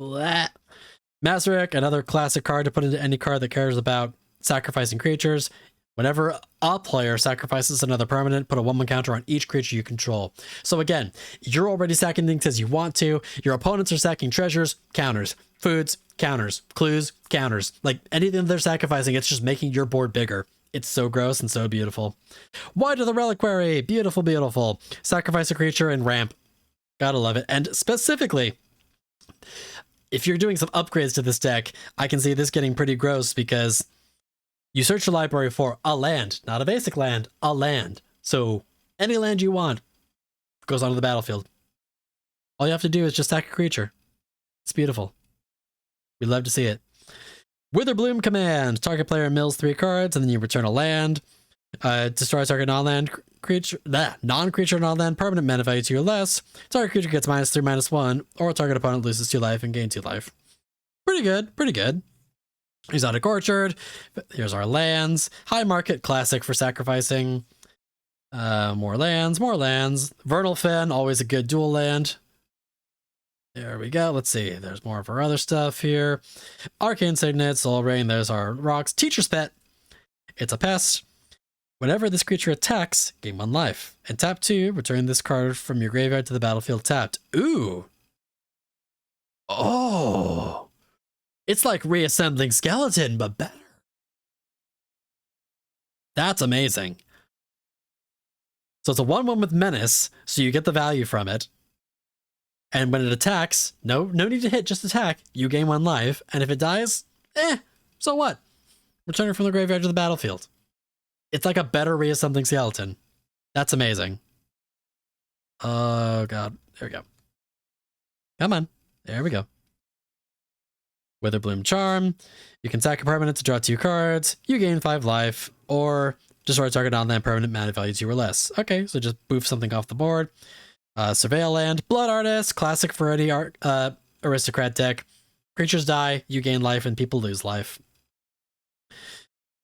Mazarek, another classic card to put into any card that cares about sacrificing creatures. Whenever a player sacrifices another permanent, put a 1/1 counter on each creature you control. So again, you're already sacking things as you want to. Your opponents are sacking treasures, counters, foods, counters, clues, counters. Like anything they're sacrificing, it's just making your board bigger. It's so gross and so beautiful. Wide of the Reliquary, beautiful, beautiful. Sacrifice a creature and ramp. Gotta love it. And specifically, if you're doing some upgrades to this deck, I can see this getting pretty gross because you search your library for a land, not a basic land, a land. So any land you want goes onto the battlefield. All you have to do is just sack a creature. It's beautiful. We'd love to see it. Witherbloom command. Target player mills 3 cards, and then you return a land. Destroy target non-land creature, non-creature non-land permanent mana value 2 or less. Target creature gets -3/-1, or target opponent loses 2 life and gain 2 life. Pretty good, pretty good. Exotic Orchard. Here's our lands. High Market, classic for sacrificing. More lands, more lands. Vernal Fen, always a good dual land. There we go. Let's see. There's more of our other stuff here. Arcane Signet, Soul Rain. There's our rocks. Teacher's Pet. It's a pest. Whenever this creature attacks, gain 1 life. And tap 2, return this card from your graveyard to the battlefield tapped. Ooh. Oh. It's like reassembling Skeleton, but better. That's amazing. So it's a 1/1 with Menace, so you get the value from it. And when it attacks, no need to hit, just attack. You gain 1 life, and if it dies, so what? Return it from the graveyard to the battlefield. It's like a better reassembling Skeleton. That's amazing. Oh god, there we go. Come on, there we go. Witherbloom Charm. You can sack a permanent to draw 2 cards. You gain 5 life, or destroy target non-land permanent mana value 2 or less. Okay, so just boof something off the board. Surveil Land. Blood Artist, classic for any aristocrat deck. Creatures die, you gain life, and people lose life.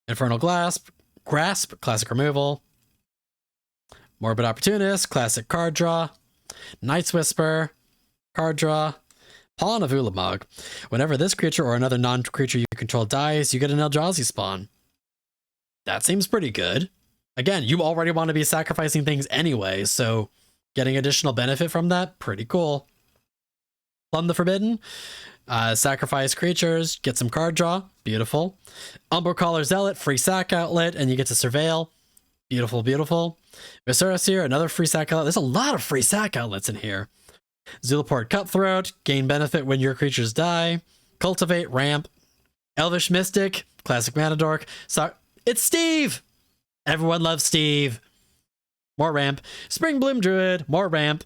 Infernal Grasp, classic removal. Morbid Opportunist, classic card draw. Night's Whisper, card draw. Pawn of Ulamog. Whenever this creature or another non-creature you control dies, you get an Eldrazi spawn. That seems pretty good. Again, you already want to be sacrificing things anyway, so getting additional benefit from that, pretty cool. Plumb the Forbidden. Sacrifice creatures, get some card draw. Beautiful. Umbrecaller Zealot, free sack outlet, and you get to surveil. Beautiful, beautiful. Viscera Seer, another free sack outlet. There's a lot of free sack outlets in here. Zulaport Cutthroat, gain benefit when your creatures die. Cultivate, ramp. Elvish Mystic, classic mana dork. It's Steve! Everyone loves Steve. More ramp. Springbloom Druid, more ramp.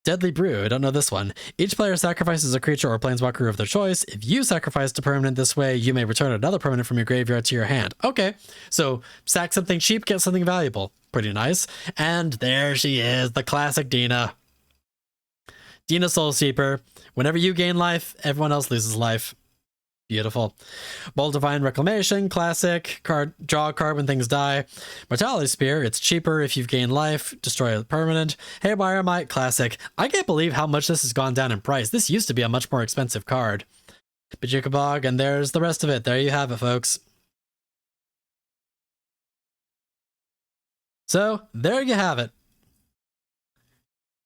Deadly Brew, I don't know this one. Each player sacrifices a creature or planeswalker of their choice. If you sacrificed a permanent this way, you may return another permanent from your graveyard to your hand. Okay, so sack something cheap, get something valuable. Pretty nice. And there she is, the classic Dina. Dina Soulsweeper. Whenever you gain life, everyone else loses life. Beautiful. Bold Divine Reclamation, classic. Draw a card when things die. Mortality Spear, it's cheaper if you've gained life. Destroy a permanent. Haywire Might, classic. I can't believe how much this has gone down in price. This used to be a much more expensive card. Bajukabog, and there's the rest of it. There you have it, folks. So, there you have it.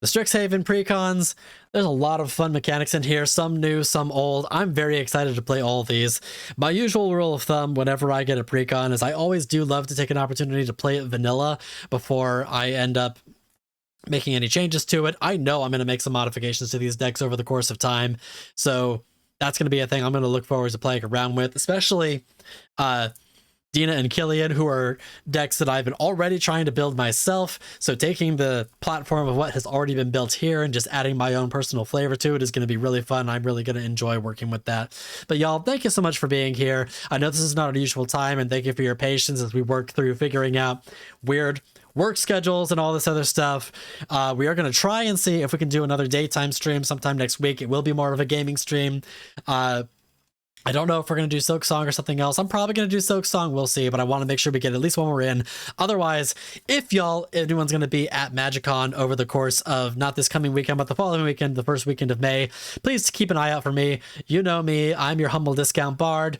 The Strixhaven precons, there's a lot of fun mechanics in here, some new, some old. I'm very excited to play all of these. My usual rule of thumb whenever I get a precon is I always do love to take an opportunity to play it vanilla before I end up making any changes to it. I know I'm going to make some modifications to these decks over the course of time, so that's going to be a thing I'm going to look forward to playing around with, especially Dina and Killian, who are decks that I've been already trying to build myself. So taking the platform of what has already been built here and just adding my own personal flavor to it is going to be really fun. I'm really going to enjoy working with that. But y'all, thank you so much for being here. I know this is not our usual time, and thank you for your patience as we work through figuring out weird work schedules and all this other stuff. We are going to try and see if we can do another daytime stream sometime next week. It will be more of a gaming stream. I don't know if we're going to do Silk Song or something else. I'm probably going to do Silk Song. We'll see, but I want to make sure we get at least one more in. Otherwise, if anyone's going to be at MagicCon over the course of not this coming weekend, but the following weekend, the first weekend of May, please keep an eye out for me. You know me. I'm your humble discount bard.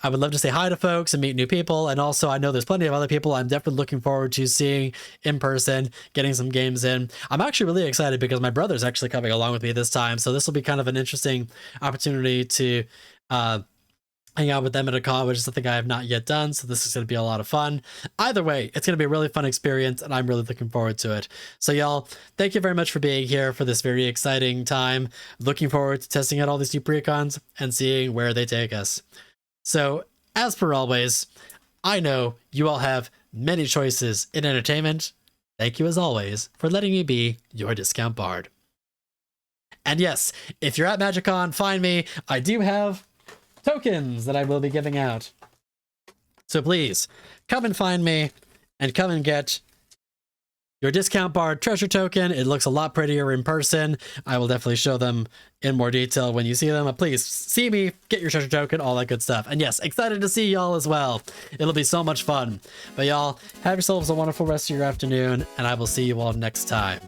I would love to say hi to folks and meet new people. And also, I know there's plenty of other people I'm definitely looking forward to seeing in person, getting some games in. I'm actually really excited because my brother's actually coming along with me this time. So this will be kind of an interesting opportunity to hang out with them at a con, which is something I have not yet done. So this is going to be a lot of fun. Either way, it's going to be a really fun experience, and I'm really looking forward to it. So y'all, thank you very much for being here for this very exciting time. Looking forward to testing out all these new precons and seeing where they take us. So, as per always, I know you all have many choices in entertainment. Thank you as always for letting me be your discount bard. And yes, if you're at MagicCon, find me. I do have tokens that I will be giving out. So please, come and find me and come and get your discount bard treasure token. It looks a lot prettier in person. I will definitely show them in more detail when you see them. But please see me, get your treasure token, all that good stuff. And yes, excited to see y'all as well. It'll be so much fun. But y'all, have yourselves a wonderful rest of your afternoon, and I will see you all next time.